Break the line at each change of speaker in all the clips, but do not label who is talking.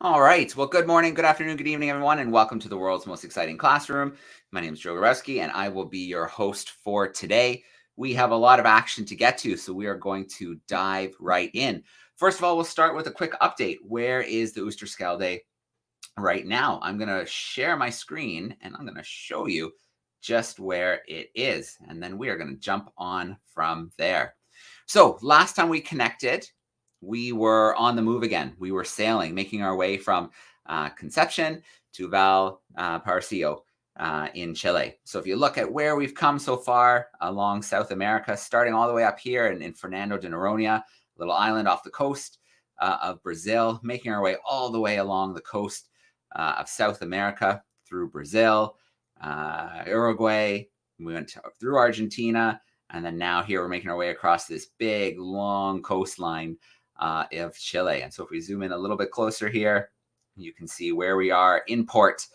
All right. Well, good morning, good afternoon, good evening, everyone, and welcome to the world's most exciting classroom. My name is Joe Gorewski, and I will be your host for today. We have a lot of action to get to, so we are going to dive right in. First of all, we'll start with a quick update. Where is the Oosterschelde right now? I'm going to share my screen, and I'm going to show you just where it is, and then we are going to jump on from there. So last time we connected, we were on the move again. We were sailing, making our way from Conception to Valparasio in Chile. So if you look at where we've come so far along South America, starting all the way up here in Fernando de Noronha, a little island off the coast of Brazil, making our way all the way along the coast of South America through Brazil, Uruguay. We went through Argentina. And then now here we're making our way across this big, long coastline of Chile. And so if we zoom in a little bit closer here, you can see where we are in port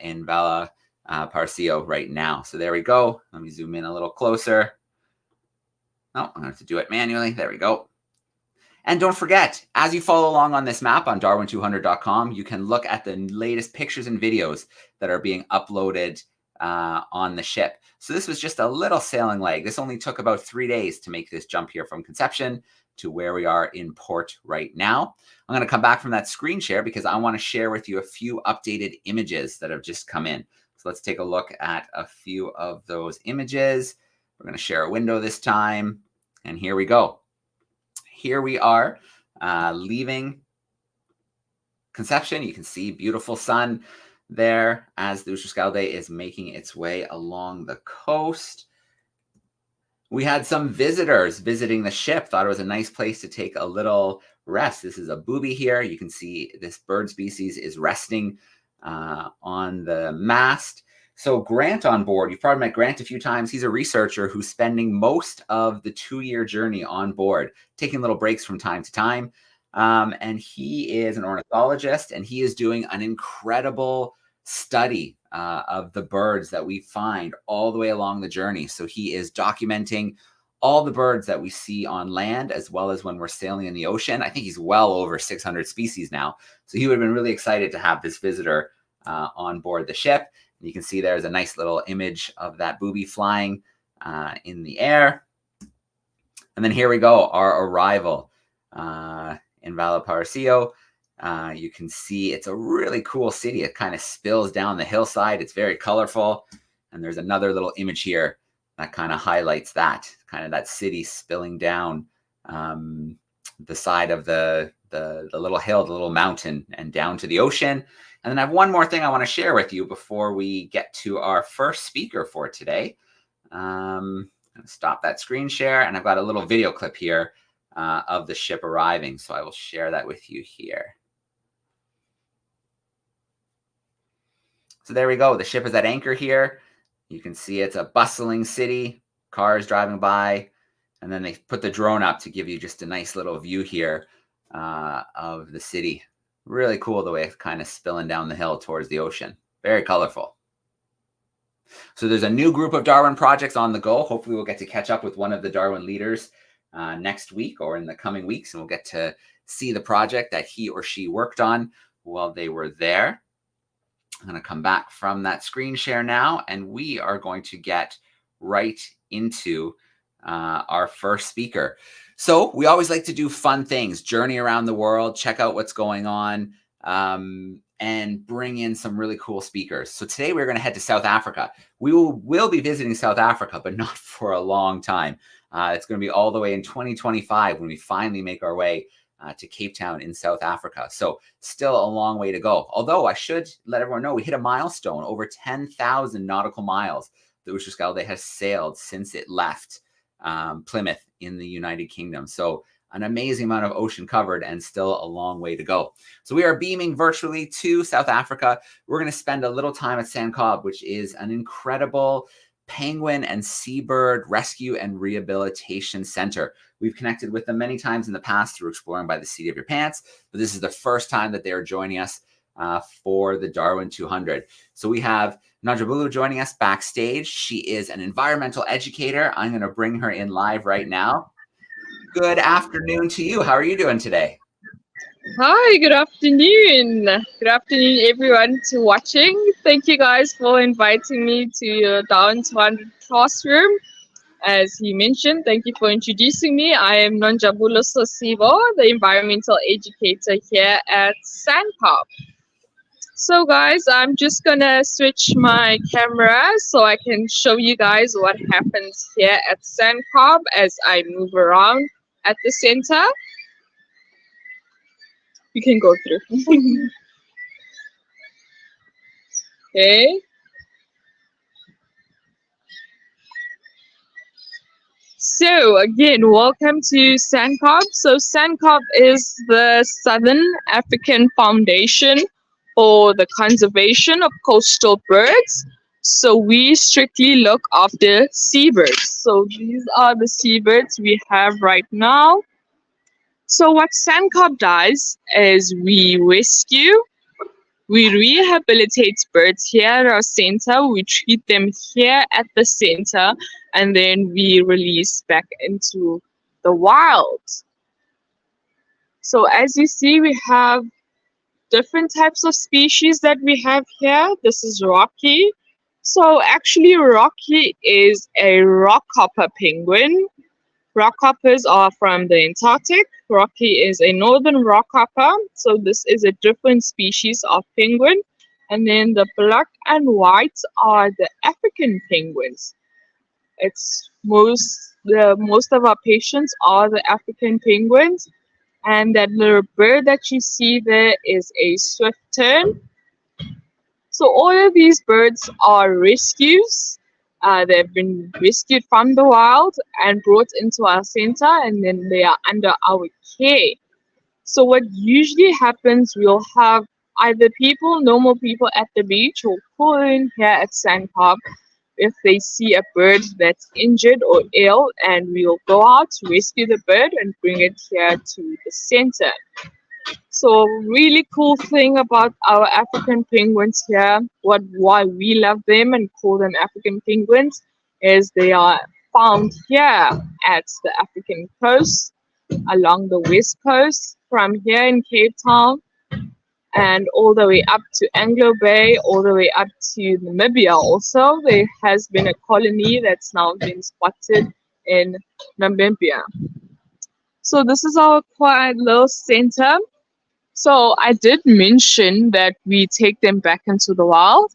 in Valparasio right now. So there we go. Let me zoom in a little closer. Oh, I'm going to have to do it manually. There we go. And don't forget, as you follow along on this map on DARWIN200.com, you can look at the latest pictures and videos that are being uploaded on the ship. So this was just a little sailing leg. This only took about 3 days to make this jump here from Conception to where we are in port right now. I'm going to come back from that screen share because I want to share with you a few updated images that have just come in. So let's take a look at a few of those images. We're going to share a window this time. And here we go. Here we are leaving Conception. You can see beautiful sun there as the Oosterschelde is making its way along the coast. We had some visitors visiting the ship, thought it was a nice place to take a little rest. This is a booby here. You can see this bird species is resting on the mast. So Grant on board, you've probably met Grant a few times. He's a researcher who's spending most of the 2-year journey on board, taking little breaks from time to time. And he is an ornithologist, and he is doing an incredible study of the birds that we find all the way along the journey. So he is documenting all the birds that we see on land as well as when we're sailing in the ocean. I think he's well over 600 species now. So he would have been really excited to have this visitor on board the ship. And you can see there's a nice little image of that booby flying in the air. And then here we go, our arrival in Valparasio. You can see it's a really cool city. It kind of spills down the hillside. It's very colorful. And there's another little image here that kind of highlights that, kind of that city spilling down the side of the little hill, the little mountain, and down to the ocean. And then I have one more thing I want to share with you before we get to our first speaker for today. I'm going to stop that screen share, and I've got a little video clip here of the ship arriving. So I will share that with you here. So there we go. The ship is at anchor here. You can see it's a bustling city, cars driving by, and then they put the drone up to give you just a nice little view here of the city. Really cool the way it's kind of spilling down the hill towards the ocean. Very colorful. So there's a new group of Darwin projects on the go. Hopefully we'll get to catch up with one of the Darwin leaders next week or in the coming weeks, and we'll get to see the project that he or she worked on while they were there. I'm going to come back from that screen share now, and we are going to get right into our first speaker. So we always like to do fun things, journey around the world, check out what's going on, and bring in some really cool speakers. So today we're going to head to South Africa. We will be visiting South Africa, but not for a long time. It's going to be all the way in 2025 when we finally make our way to Cape Town in South Africa. So still a long way to go. Although I should let everyone know we hit a milestone, over 10,000 nautical miles the Oosterschelde has sailed since it left Plymouth in the United Kingdom. So an amazing amount of ocean covered and still a long way to go. So we are beaming virtually to South Africa. We're going to spend a little time at SANCCOB, which is an incredible penguin and seabird rescue and rehabilitation center. We've connected with them many times in the past through Exploring by the Seat of Your Pants, but this is the first time that they are joining us for the DARWIN200. So we have Najabulu joining us backstage. She is an environmental educator. I'm going to bring her in live right now. Good afternoon to you. How are you doing today?
Hi, good afternoon. Good afternoon, everyone to watching. Thank you guys for inviting me to your DARWIN200 classroom. As he mentioned, thank you for introducing me. I am Nonjabulo Sosibo, the environmental educator here at SANCCOB. So guys, I'm just gonna switch my camera so I can show you guys what happens here at SANCCOB as I move around at the center. You can go through. Okay. So again, welcome to SANCCOB. So SANCCOB is the Southern African Foundation for the Conservation of Coastal Birds. So we strictly look after seabirds. So these are the seabirds we have right now. So what SANCCOB does is we rehabilitate birds here at our center. We treat them here at the center, and then we release back into the wild. So as you see, we have different types of species that we have here. This is Rocky. So actually, Rocky is a rockhopper penguin. Rockhoppers are from the Antarctic. Rocky is a northern rockhopper, so this is a different species of penguin. And then the black and white are the African penguins. It's most of our patients are the African penguins. And that little bird that you see there is a swift tern. So all of these birds are rescues. They've been rescued from the wild and brought into our center, and then they are under our care. So what usually happens, we'll have either normal people at the beach, will call in here at SANCCOB if they see a bird that's injured or ill, and we'll go out, rescue the bird, and bring it here to the center. So really cool thing about our African penguins here, why we love them and call them African penguins, is they are found here at the African coast, along the west coast, from here in Cape Town, and all the way up to Anglo Bay, all the way up to Namibia. Also, there has been a colony that's now been spotted in Namibia. So this is our quiet little center. So I did mention that we take them back into the wild.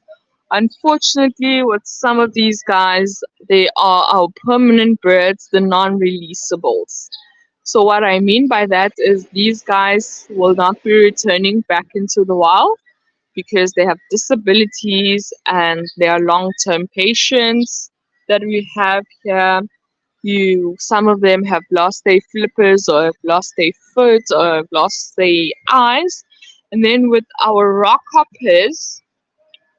Unfortunately, with some of these guys, they are our permanent birds, the non-releasables. So what I mean by that is these guys will not be returning back into the wild because they have disabilities and they are long-term patients that we have here. Some of them have lost their flippers or have lost their foot or have lost their eyes. And then with our rock hoppers,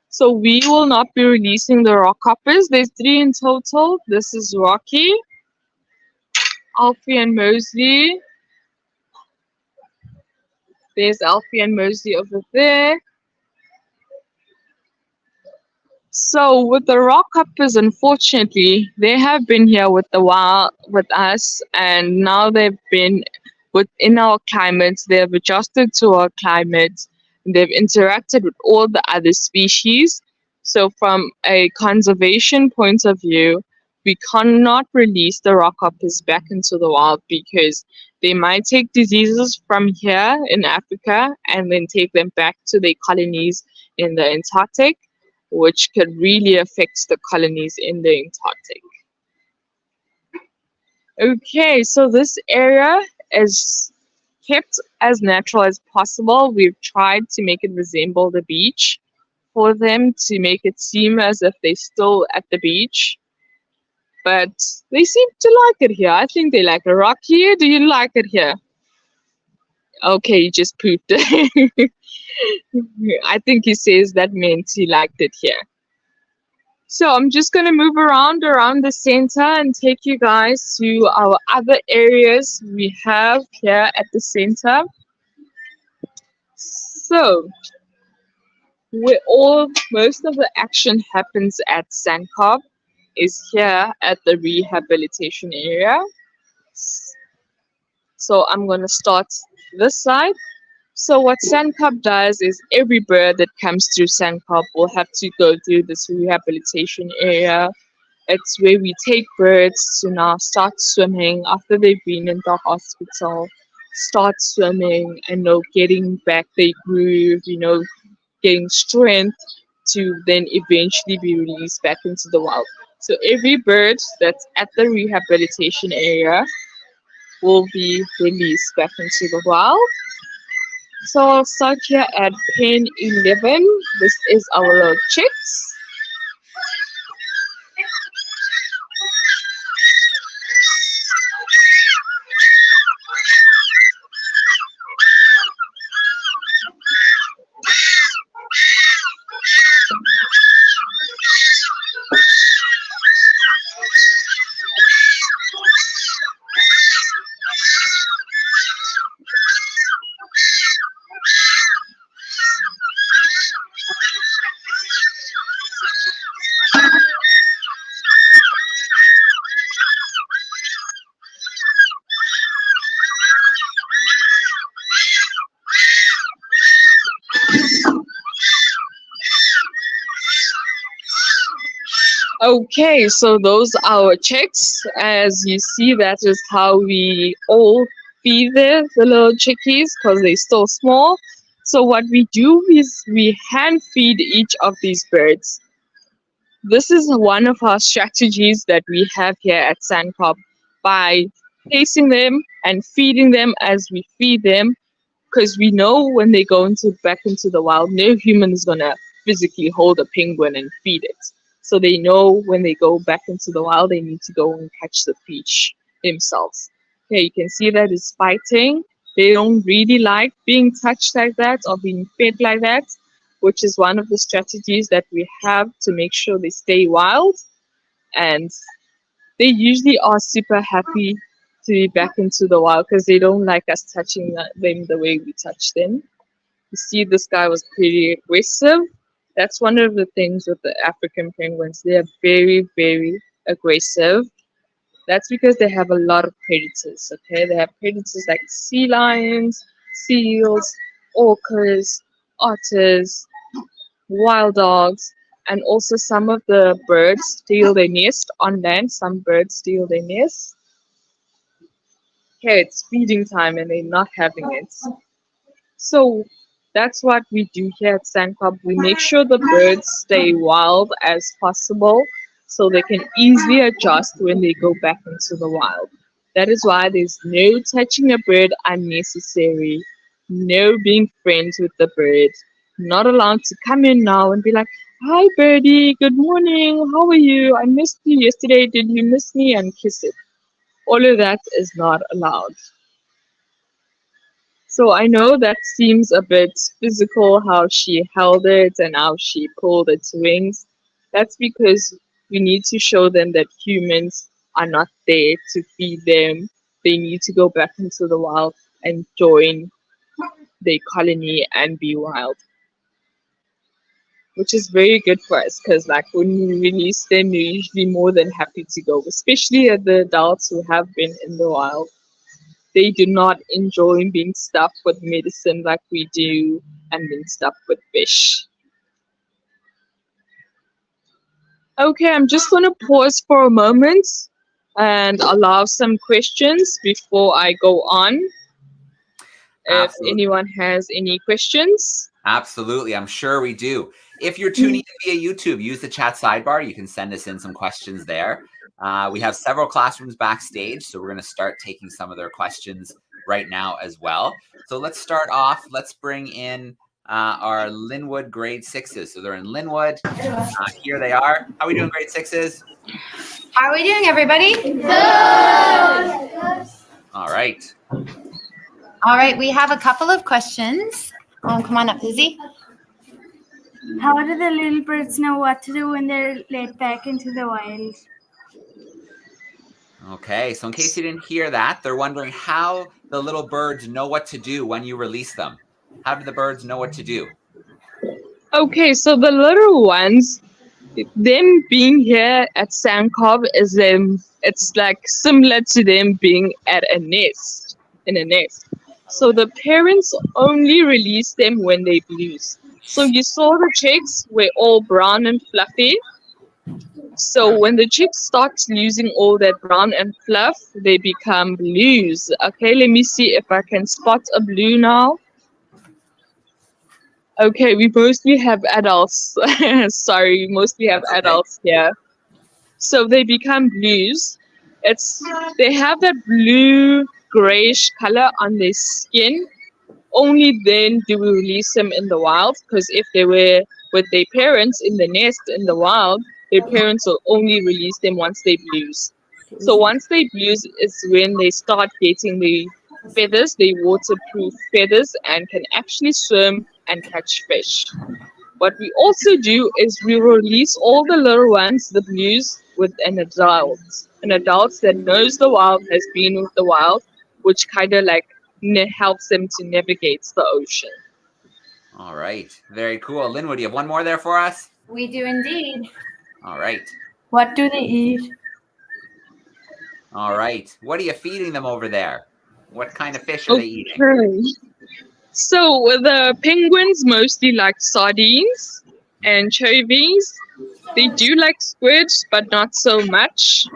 so we will not be releasing the rock hoppers. There's 3 in total. This is Rocky, Alfie and Mosley. There's Alfie and Mosley over there. So with the rock hoppers, unfortunately, they have been here with us, and now they've been within our climate. They've adjusted to our climate. They've interacted with all the other species. So from a conservation point of view, we cannot release the rock hoppers back into the wild because they might take diseases from here in Africa and then take them back to their colonies in the Antarctic, which could really affect the colonies in the Antarctic. Okay, so this area is kept as natural as possible. We've tried to make it resemble the beach for them to make it seem as if they're still at the beach. But they seem to like it here. I think they like a rock here. Do you like it here? Okay, you just pooped. I think he says that meant he liked it here. So I'm just going to move around the center and take you guys to our other areas we have here at the center. So most of the action happens at SANCCOB is here at the rehabilitation area. So I'm going to start this side. So what SANCCOB does is every bird that comes through SANCCOB will have to go through this rehabilitation area. It's where we take birds to now start swimming after they've been in the hospital, start swimming and getting back their groove, getting strength to then eventually be released back into the wild. So every bird that's at the rehabilitation area will be released back into the wild. So I'll start here at pen 11. This is our little chicks. Okay, so those are our chicks. As you see, that is how we all feed the little chickies because they're still small. So what we do is we hand feed each of these birds. This is one of our strategies that we have here at SANCCOB by placing them and feeding them as we feed them, because we know when they go back into the wild, no human is gonna physically hold a penguin and feed it. So they know when they go back into the wild, they need to go and catch the fish themselves. Okay, you can see that it's fighting. They don't really like being touched like that or being fed like that, which is one of the strategies that we have to make sure they stay wild. And they usually are super happy to be back into the wild because they don't like us touching them the way we touch them. You see, this guy was pretty aggressive. That's one of the things with the African penguins. They are very, very aggressive. That's because they have a lot of predators, okay? They have predators like sea lions, seals, orcas, otters, wild dogs, and also some of the birds steal their nest on land. Some birds steal their nest. Okay, it's feeding time and they're not having it. So that's what we do here at SANCCOB. We make sure the birds stay wild as possible so they can easily adjust when they go back into the wild. That is why there's no touching a bird unnecessary, no being friends with the bird, not allowed to come in now and be like, "Hi birdie, good morning, how are you? I missed you yesterday, did you miss me?" and kiss it. All of that is not allowed. So I know that seems a bit physical how she held it and how she pulled its wings. That's because we need to show them that humans are not there to feed them. They need to go back into the wild and join their colony and be wild. Which is very good for us because like when we release them, they're usually more than happy to go, especially the adults who have been in the wild. They do not enjoy being stuffed with medicine like we do and being stuffed with fish. Okay, I'm just going to pause for a moment and allow some questions before I go on. If anyone has any questions.
Absolutely, I'm sure we do. If you're tuning in via YouTube, use the chat sidebar. You can send us in some questions there. We have several classrooms backstage, so we're going to start taking some of their questions right now as well. So let's start off. Let's bring in our Linwood grade 6s. So they're in Linwood. Here they are. How are we doing, grade 6s?
How are we doing, everybody? Good.
All right.
All right, we have a couple of questions. Come on up, Lizzie.
How do the little birds know what to do when they're let back into the wild?
Okay, so in case you didn't hear that, they're wondering how the little birds know what to do when you release them. How do the birds know what to do?
Okay, so the little ones, them being here at SANCCOB is it's like similar to them being at a nest, in a nest. So the parents only release them when they lose. So you saw the chicks were all brown and fluffy. So when the chicks start losing all that brown and fluff, they become blues. Okay, let me see if I can spot a blue now. Okay, we mostly have adults. Sorry, we mostly have
That's okay.
adults here. So they become blues. They have that blue grayish color on their skin. Only then do we release them in the wild, because if they were with their parents in the nest in the wild, their parents will only release them once they blues. So once they blues is when they start getting the feathers, the waterproof feathers, and can actually swim and catch fish. What we also do is we release all the little ones, the blues, with an adult. An adult that knows the wild, has been with the wild, which kind of like helps them to navigate the ocean.
All right. Very cool. Linwood, do you have one more there for us?
We do indeed.
All right.
What do they eat?
All right. What are you feeding them over there? What kind of fish are they eating?
Okay. So the penguins mostly like sardines, anchovies. They do like squids, but not so much.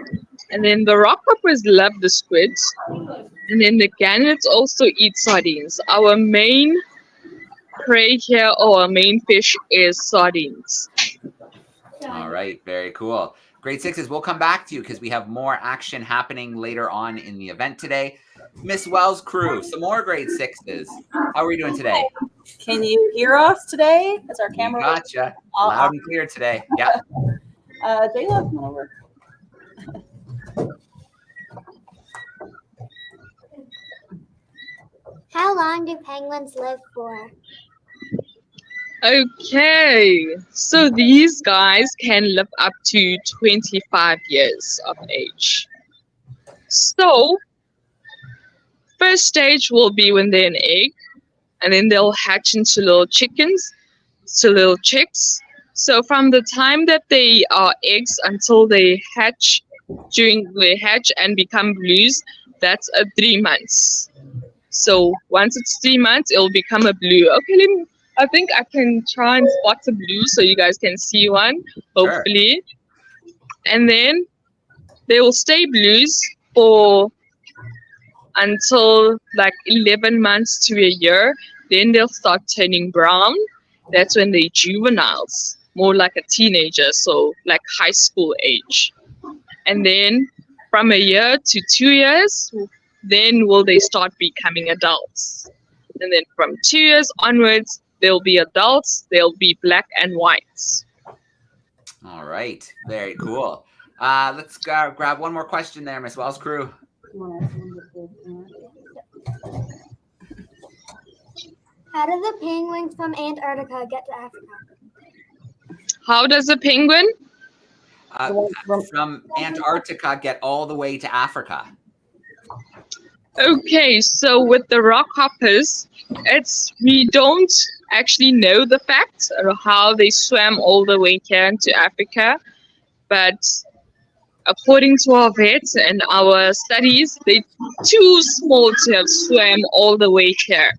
And then the rockhoppers love the squids. And then the gannets also eat sardines. Our main prey here, or our main fish, is sardines.
All right. Very cool. Grade 6s, we'll come back to you because we have more action happening later on in the event today. Miss Wells crew, some more grade 6s. How are we doing today?
Can you hear us today? Is our camera?
We gotcha. Loud and clear today. Yeah.
Jayla, come over.
How long do penguins live for?
Okay, so these guys can live up to 25 years of age. So, first stage will be when they're an egg, and then they'll hatch into little chickens, to little chicks. So from the time that they are eggs until they hatch, during they hatch and become blues, that's 3 months. So once it's 3 months, it'll become a blue. Okay, I think I can try and spot a blue so you guys can see one, hopefully. Sure. And then they will stay blues for until like 11 months to a year. Then they'll start turning brown. That's when they're juveniles, more like a teenager, so like high school age. And then from a year to 2 years, then will they start becoming adults. And then from 2 years onwards, they'll be adults. They'll be black and whites.
All right. Very cool. Let's grab one more question there, Miss Wells crew.
How do the penguins from Antarctica get to Africa?
How does a penguin
from Antarctica get all the way to Africa?
Okay, so with the rockhoppers, we don't actually know the fact of how they swam all the way here into Africa, but according to our vets and our studies, they're too small to have swam all the way here.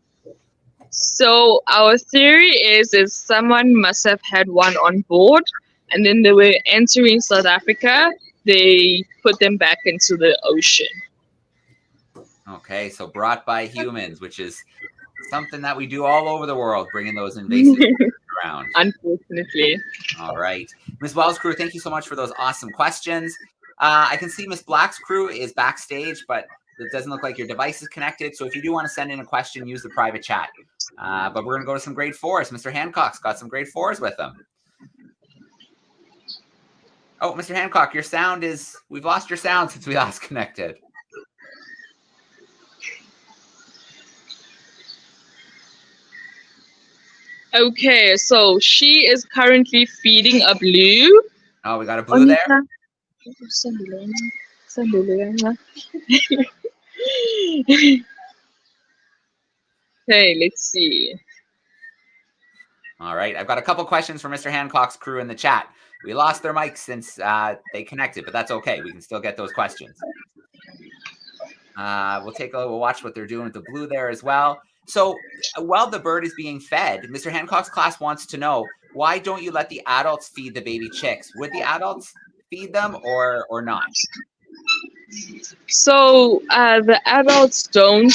So our theory is someone must have had one on board, and then they were entering South Africa, they put them back into the ocean.
Okay, so brought by humans, which is something that we do all over the world, bringing those invasive around.
Unfortunately.
All right. Miss Wells crew, thank you so much for those awesome questions. I can see Miss Black's crew is backstage, but it doesn't look like your device is connected. So if you do want to send in a question, use the private chat. But we're going to go to some grade 4s. Mr. Hancock's got some grade 4s with him. Oh, Mr. Hancock, your sound is, we've lost your sound since we last connected.
Okay, so she is currently feeding a blue.
Oh, we got a blue there?
Okay, let's see.
All right, I've got a couple questions for Mr. Hancock's crew in the chat. We lost their mics since they connected, but that's okay. We can still get those questions. We'll watch what they're doing with the blue there as well. So while the bird is being fed, Mr. Hancock's class wants to know, why don't you let the adults feed the baby chicks? Would the adults feed them or not?
So the adults don't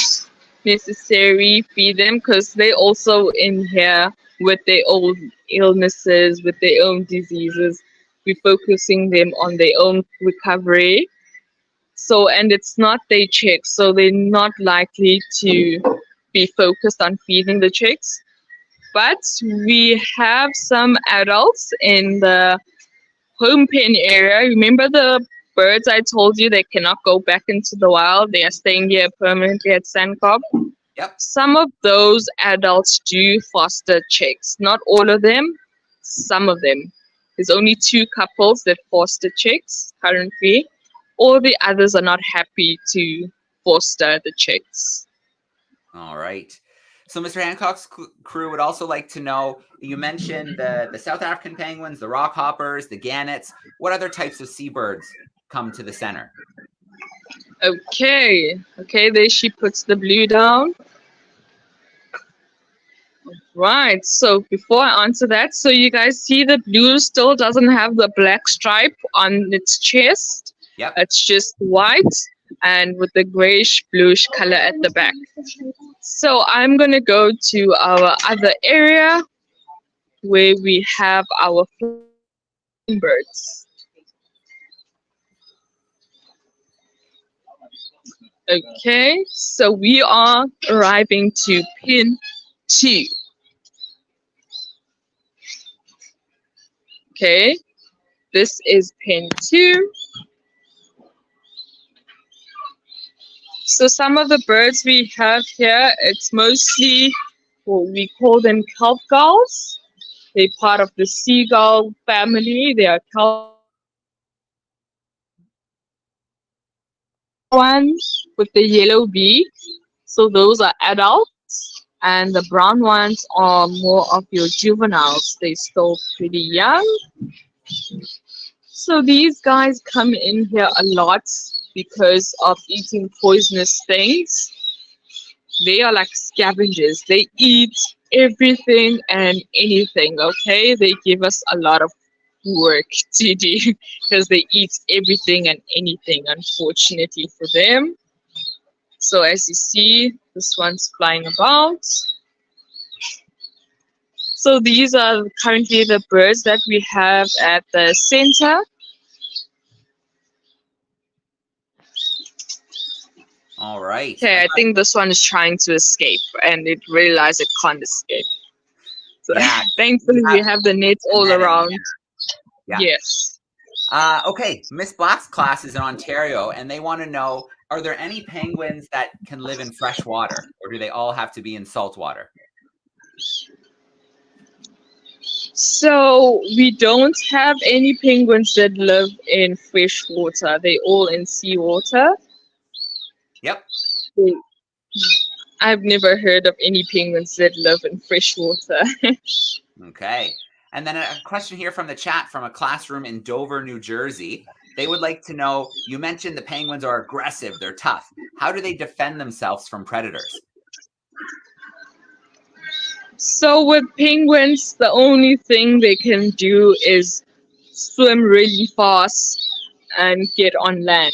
necessarily feed them because they also in here with their own illnesses, with their own diseases. We're focusing them on their own recovery. So, and it's not their chicks, so they're not likely to be focused on feeding the chicks. But we have some adults in the home pen area. Remember the birds I told you they cannot go back into the wild? They are staying here permanently at SANCCOB.
Yep.
Some of those adults do foster chicks. Not all of them, some of them. There's only 2 couples that foster chicks currently. All the others are not happy to foster the chicks.
All right. So Mr. Hancock's crew would also like to know, you mentioned the South African penguins, the rockhoppers, the gannets. What other types of seabirds come to the center?
Okay, there she puts the blue down. Right, so before I answer that, so you guys see the blue still doesn't have the black stripe on its chest.
Yep.
It's just white and with the grayish bluish color at the back. So I'm going to go to our other area where we have our birds. Okay, so we are arriving to pin 2. Okay, this is pin 2. So some of the birds we have here, it's mostly, well, we call them kelp gulls. They're part of the seagull family. They are kelp ones with the yellow beak. So those are adults. And the brown ones are more of your juveniles. They're still pretty young. So these guys come in here a lot because of eating poisonous things. They are like scavengers. They eat everything and anything, okay? They give us a lot of work to do because they eat everything and anything, unfortunately for them. So as you see, this one's flying about. So these are currently the birds that we have at the center.
All right.
Okay, I think this one is trying to escape and it realized it can't escape. So
Yeah.
thankfully we have the nets all around.
Yeah.
Yes.
Okay, Miss Black's class is in Ontario, and they want to know, are there any penguins that can live in fresh water, or do they all have to be in salt water?
So we don't have any penguins that live in fresh water. They're all in seawater.
Yep.
I've never heard of any penguins that live in fresh water.
Okay. And then a question here from the chat from a classroom in Dover, New Jersey. They would like to know, you mentioned the penguins are aggressive, they're tough. How do they defend themselves from predators?
So with penguins, the only thing they can do is swim really fast and get on land.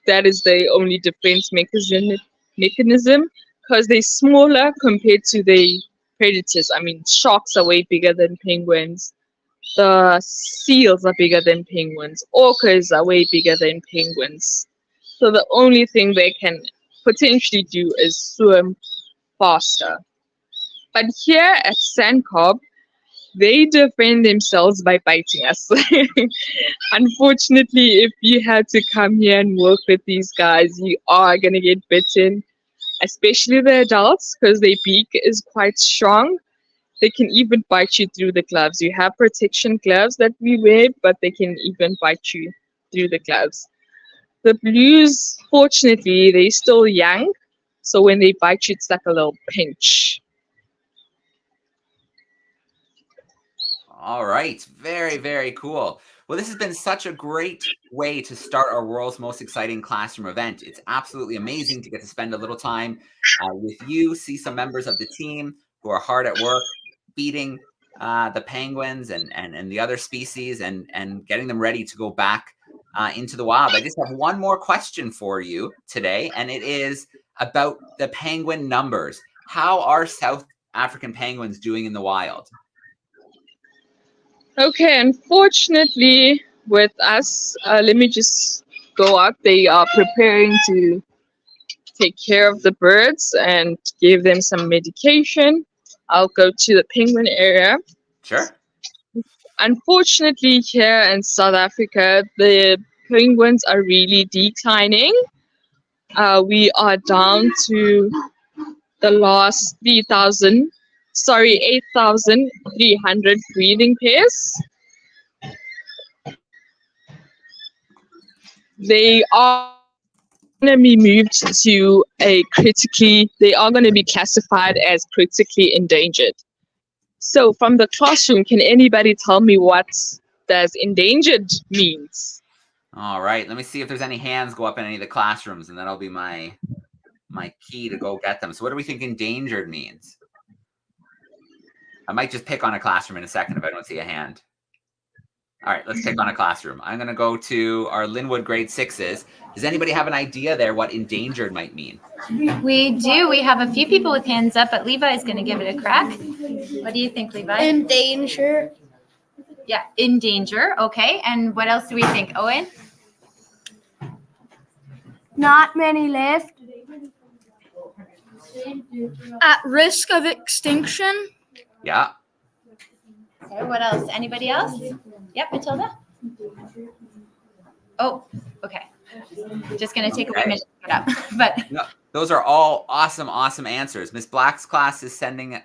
That is the only defense mechanism because they're smaller compared to the predators. I mean, sharks are way bigger than penguins. The seals are bigger than penguins. Orcas are way bigger than penguins. So the only thing they can potentially do is swim faster. But here at SANCCOB, they defend themselves by biting us. Unfortunately, if you had to come here and work with these guys, you are going to get bitten, especially the adults, because their beak is quite strong. They can even bite you through the gloves. You have protection gloves that we wear, but they can even bite you through the gloves. The blues, fortunately, they're still young, so when they bite you, it's like a little pinch.
All right. Very, very cool. Well, this has been such a great way to start our world's most exciting classroom event. It's absolutely amazing to get to spend a little time with you, see some members of the team who are hard at work feeding the penguins and the other species and getting them ready to go back into the wild. I just have one more question for you today, and it is about the penguin numbers. How are South African penguins doing in the wild?
Okay, unfortunately, with us, let me just go out. They are preparing to take care of the birds and give them some medication. I'll go to the penguin area.
Sure.
Unfortunately, here in South Africa, the penguins are really declining. We are down to the last 8,300 breeding pairs. They are going to be moved to they are going to be classified as critically endangered. So from the classroom, can anybody tell me what does endangered means?
All right, let me see if there's any hands go up in any of the classrooms, and that'll be my key to go get them. So what do we think endangered means? I might just pick on a classroom in a second if I don't see a hand. All right, let's pick on a classroom. I'm going to go to our Linwood grade 6s. Does anybody have an idea there what endangered might mean?
We do. We have a few people with hands up, but Levi is going to give it a crack. What do you think, Levi?
In danger.
Yeah, in danger. Okay. And what else do we think, Owen?
Not many left.
At risk of extinction.
Yeah.
Okay, what else? Anybody else? Yep, Matilda? Oh, okay. Just going to take a minute to get up. But
no, those are all awesome answers. Miss Black's class is sending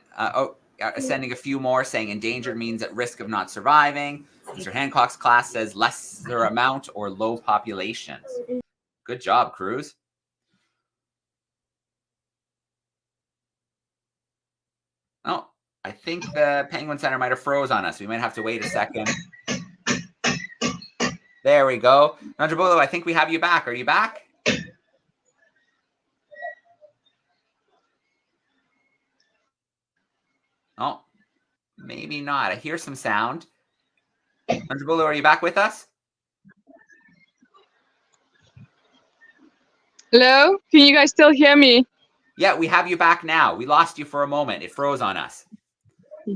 a few more, saying endangered means at risk of not surviving. Mr. Hancock's class says lesser amount or low populations. Good job, Cruz. Oh, I think the Penguin Center might have froze on us. We might have to wait a second. There we go. Nandrabolo, I think we have you back. Are you back? Oh, maybe not. I hear some sound. Nandrabolo, are you back with us?
Hello? Can you guys still hear me?
Yeah, we have you back now. We lost you for a moment. It froze on us.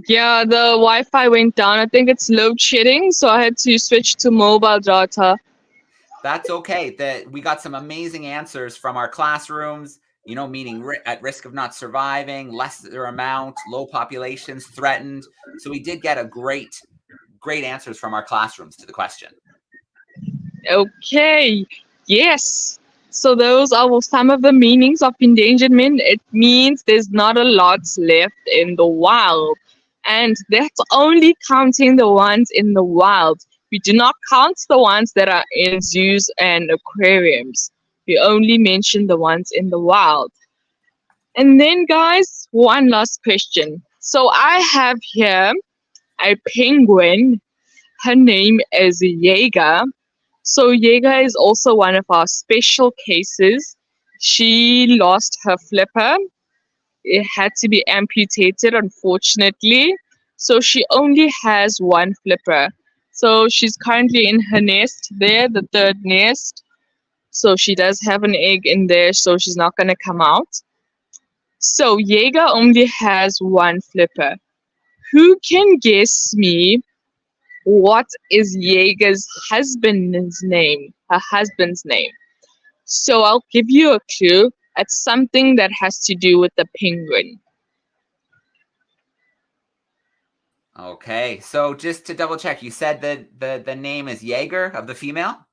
Yeah, the Wi-Fi went down. I think it's load shedding, so I had to switch to mobile data.
That's okay. We got some amazing answers from our classrooms, meaning at risk of not surviving, lesser amount, low populations, threatened. So we did get a great answers from our classrooms to the question.
Okay, yes. So those are some of the meanings of endangerment. It means there's not a lot left in the wild. And that's only counting the ones in the wild. We do not count the ones that are in zoos and aquariums. We only mention the ones in the wild. And then, guys, one last question. So I have here a penguin. Her name is Jaeger. So Jaeger is also one of our special cases. She lost her flipper. It had to be amputated, unfortunately. So she only has one flipper. So she's currently in her nest there, the third nest. So she does have an egg in there, so she's not going to come out. So Jaeger only has one flipper. Who can guess me what is Jaeger's husband's name? Her husband's name. So I'll give you a clue. It's something that has to do with the penguin.
Okay, so just to double check, you said that the name is Jaeger of the female?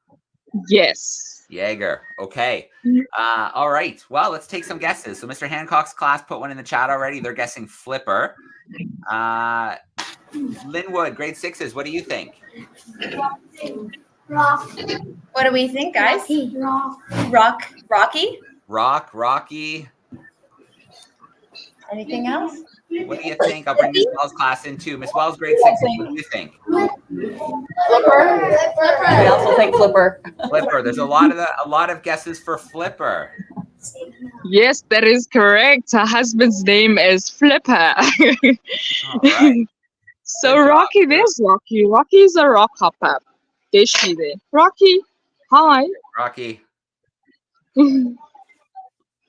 Yes.
Jaeger. Okay. All right. Well, let's take some guesses. So Mr. Hancock's class put one in the chat already. They're guessing flipper. Linwood, grade 6s, what do you think?
Rock. What do we think, guys? Rocky?
Rocky.
Anything else?
What do you think? I'll bring Miss Wells' class in too. Miss Wells, grade 6, what do you think?
I also think Flipper.
Flipper. There's a lot of guesses for Flipper.
Yes, that is correct. Her husband's name is Flipper.
All right.
So
Good job.
Rocky, there's Rocky. Rocky is a rock hopper. There's she there. Rocky, hi.
Rocky.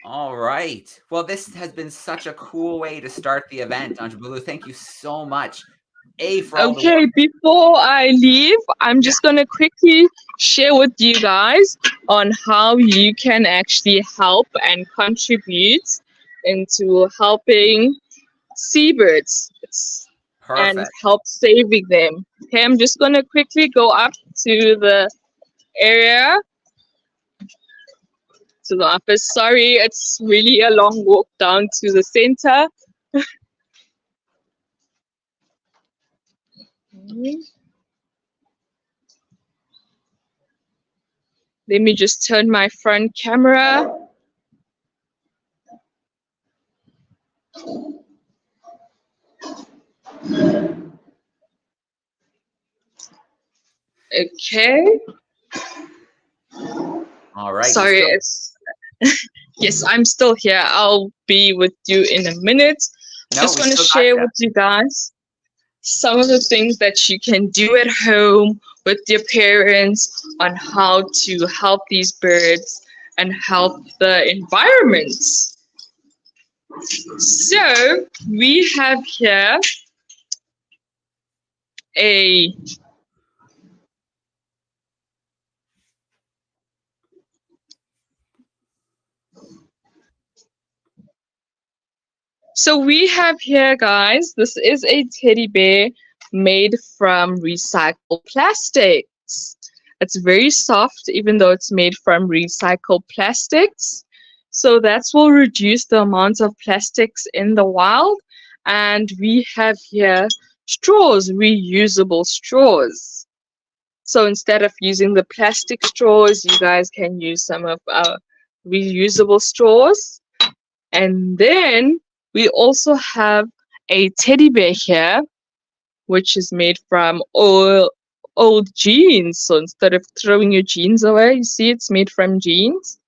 All right. Well, this has been such a cool way to start the event. Andre Blue, thank you so much. For all the
Okay,
work.
before I leave, I'm just going to quickly share with you guys on how you can actually help and contribute into helping seabirds and
Perfect.
help saving them. Okay, I'm just going to quickly go up to the area, to the office. Sorry, it's really a long walk down to the center. Let me just turn my front camera. Okay.
All right.
Sorry, yes, I'm still here. I'll be with you in a minute. Just want to share with you guys some of the things that you can do at home with your parents on how to help these birds and help the environment. So we have here guys, this is a teddy bear made from recycled plastics. It's very soft, even though it's made from recycled plastics. So that will reduce the amount of plastics in the wild. And we have here straws, reusable straws. So instead of using the plastic straws, you guys can use some of our reusable straws. And then we also have a teddy bear here, which is made from old jeans. So instead of throwing your jeans away, you see it's made from jeans.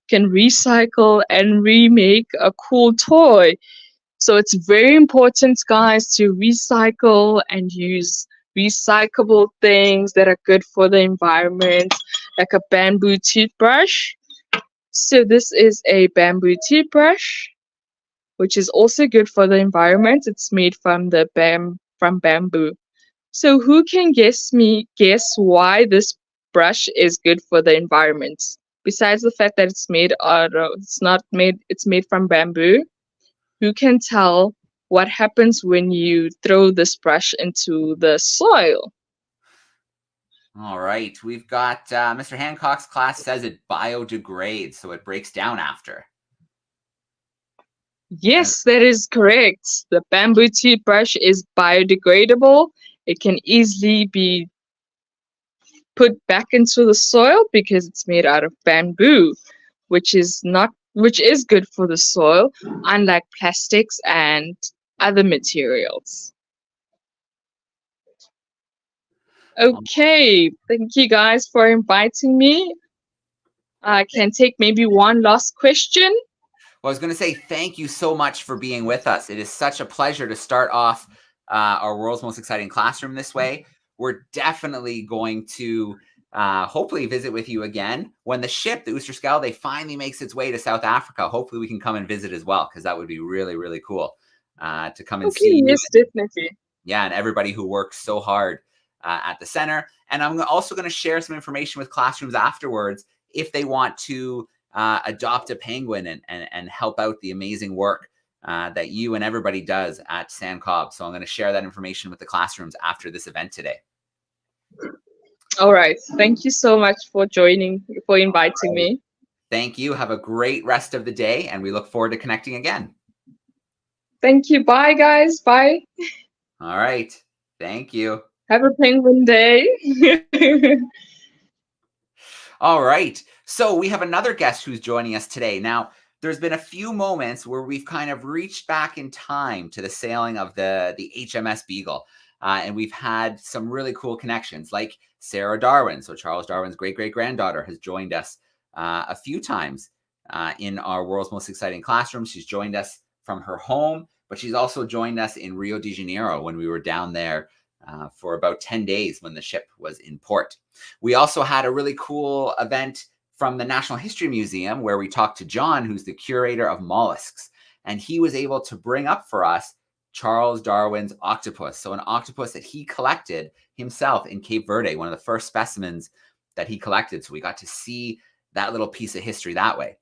You can recycle and remake a cool toy. So it's very important, guys, to recycle and use recyclable things that are good for the environment, like a bamboo toothbrush. So this is a bamboo toothbrush, which is also good for the environment. It's made from bamboo. So who can guess why this brush is good for the environment? Besides the fact that it's made from bamboo, who can tell what happens when you throw this brush into the soil?
All right. We've got Mr. Hancock's class says it biodegrades, so it breaks down after.
Yes, that is correct. The bamboo toothbrush is biodegradable. It can easily be put back into the soil because it's made out of bamboo, which is good for the soil, unlike plastics and other materials. Okay, thank you guys for inviting me. I can take maybe one last question.
Well, I was going to say thank you so much for being with us. It is such a pleasure to start off our world's most exciting classroom this way. We're definitely going to hopefully visit with you again when the ship, the Oosterschelde, finally makes its way to South Africa. Hopefully we can come and visit as well, because that would be really, really cool to come and see.
Yes, definitely.
Yeah, and everybody who works so hard at the center. And I'm also going to share some information with classrooms afterwards if they want to adopt a penguin and help out the amazing work that you and everybody does at SANCCOB. So I'm going to share that information with the classrooms after this event today.
All right. Thank you so much for inviting me.
Thank you. Have a great rest of the day, and we look forward to connecting again.
Thank you. Bye, guys. Bye.
All right. Thank you.
Have a penguin day.
All right. So we have another guest who's joining us today. Now, there's been a few moments where we've kind of reached back in time to the sailing of the HMS Beagle. And we've had some really cool connections, like Sarah Darwin. So Charles Darwin's great-great-granddaughter has joined us a few times in our World's Most Exciting Classroom. She's joined us from her home, but she's also joined us in Rio de Janeiro when we were down there for about 10 days when the ship was in port. We also had a really cool event from the National History Museum where we talked to John, who's the curator of mollusks, and he was able to bring up for us Charles Darwin's octopus. So an octopus that he collected himself in Cape Verde, one of the first specimens that he collected. So we got to see that little piece of history that way.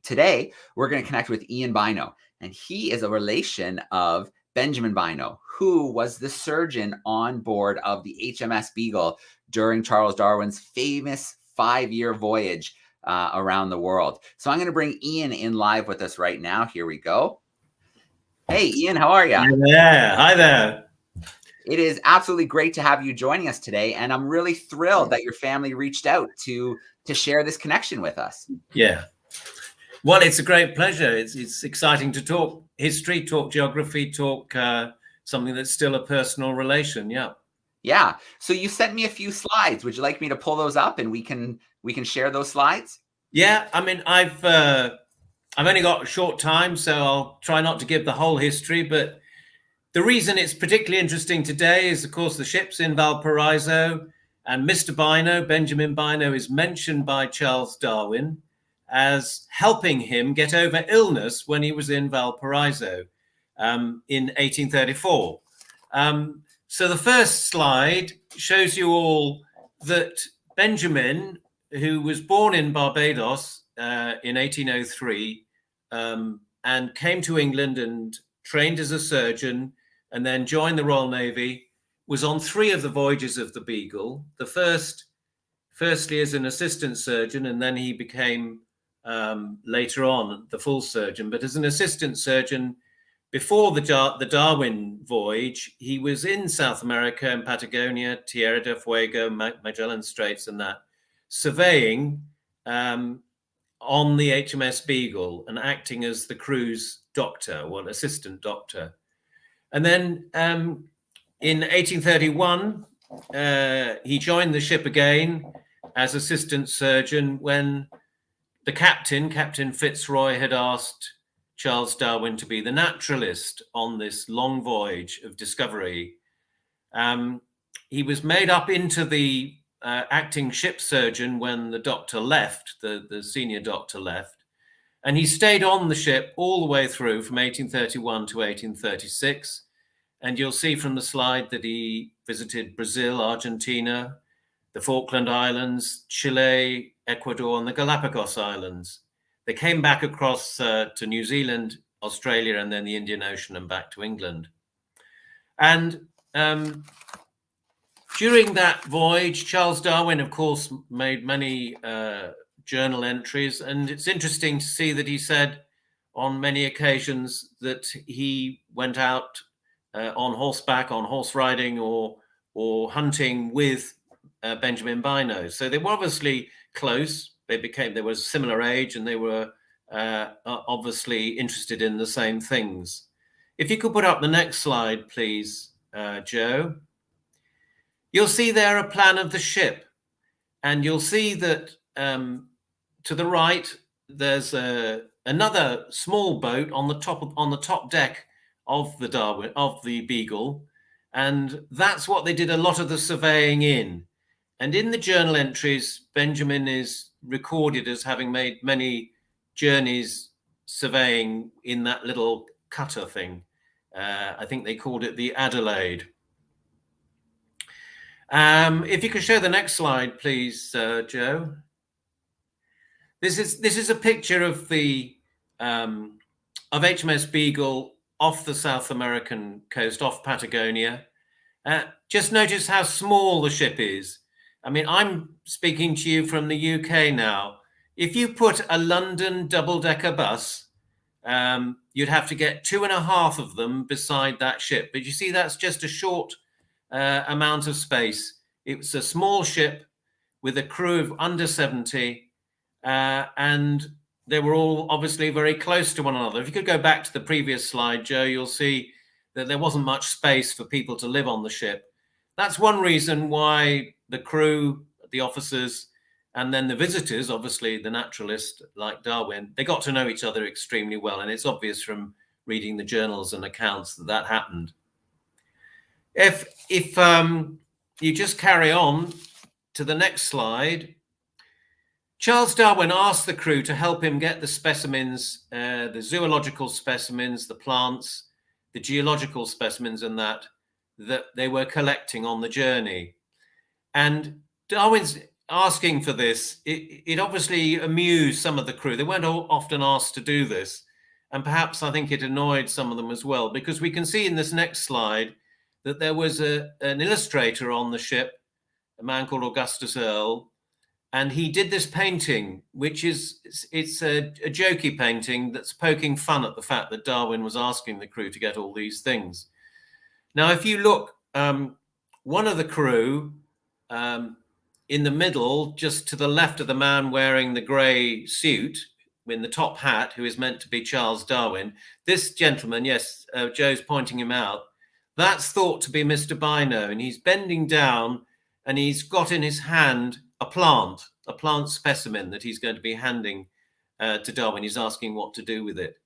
Today, we're going to connect with Ian Bynoe, and he is a relation of Benjamin Bynoe, who was the surgeon on board of the HMS Beagle during Charles Darwin's famous 5-year voyage around the world. So I'm going to bring Ian in live with us right now. Here we go. Hey, Ian, how are you?
Hi there. Hi there.
It is absolutely great to have you joining us today, and I'm really thrilled that your family reached out to share this connection with us.
Yeah. Well, it's a great pleasure. It's exciting to talk history, talk geography, talk something that's still a personal relation. Yeah.
Yeah. So you sent me a few slides. Would you like me to pull those up and we can share those slides?
Yeah. I mean, I've only got a short time, so I'll try not to give the whole history. But the reason it's particularly interesting today is, of course, the ship's in Valparasio, and Mr. Bynoe, Benjamin Bynoe, is mentioned by Charles Darwin as helping him get over illness when he was in Valparaiso in 1834. So the first slide shows you all that Benjamin, who was born in Barbados in 1803 and came to England and trained as a surgeon and then joined the Royal Navy, was on 3 of the voyages of the Beagle. The firstly as an assistant surgeon, and then he became later on the full surgeon. But as an assistant surgeon, before the Darwin voyage, he was in South America, in Patagonia, Tierra del Fuego, Magellan Straits, and that, surveying on the HMS Beagle and acting as the crew's doctor, well, assistant doctor. And then in 1831, he joined the ship again as assistant surgeon when the Captain Fitzroy, had asked Charles Darwin to be the naturalist on this long voyage of discovery. He was made up into the acting ship surgeon when the doctor left, the senior doctor left. And he stayed on the ship all the way through from 1831 to 1836. And you'll see from the slide that he visited Brazil, Argentina, the Falkland Islands, Chile, Ecuador, and the Galapagos Islands. They came back across to New Zealand, Australia, and then the Indian Ocean and back to England. And during that voyage, Charles Darwin, of course, made many journal entries. And it's interesting to see that he said on many occasions that he went out on horseback, on horse riding, or hunting with Benjamin Bynoe. So they were obviously close. They were a similar age, and they were obviously interested in the same things. If you could put up the next slide, please, Joe. You'll see there a plan of the ship, and you'll see that to the right there's another small boat on the top deck of the Beagle, and that's what they did a lot of the surveying in. And in the journal entries, Benjamin is recorded as having made many journeys surveying in that little cutter thing. I think they called it the Adelaide. If you could show the next slide, please, Joe. This is a picture of the of HMS Beagle off the South American coast, off Patagonia. Just notice how small the ship is. I mean, I'm speaking to you from the UK now. If you put a London double-decker bus, you'd have to get 2.5 of them beside that ship. But you see, that's just a short amount of space. It's a small ship with a crew of under 70, and they were all obviously very close to one another. If you could go back to the previous slide, Joe, you'll see that there wasn't much space for people to live on the ship. That's one reason why the crew, the officers, and then the visitors, obviously the naturalists like Darwin, they got to know each other extremely well. And it's obvious from reading the journals and accounts that that happened. If you just carry on to the next slide, Charles Darwin asked the crew to help him get the specimens, the zoological specimens, the plants, the geological specimens and that they were collecting on the journey. And Darwin's asking for this, it obviously amused some of the crew. They weren't often asked to do this. And perhaps I think it annoyed some of them as well, because we can see in this next slide that there was an illustrator on the ship, a man called Augustus Earle, and he did this painting, which is, it's a jokey painting that's poking fun at the fact that Darwin was asking the crew to get all these things. Now, if you look, one of the crew in the middle, just to the left of the man wearing the grey suit in the top hat, who is meant to be Charles Darwin, this gentleman, yes, Joe's pointing him out, that's thought to be Mr. Bynoe, and he's bending down and he's got in his hand a plant specimen that he's going to be handing to Darwin. He's asking what to do with it.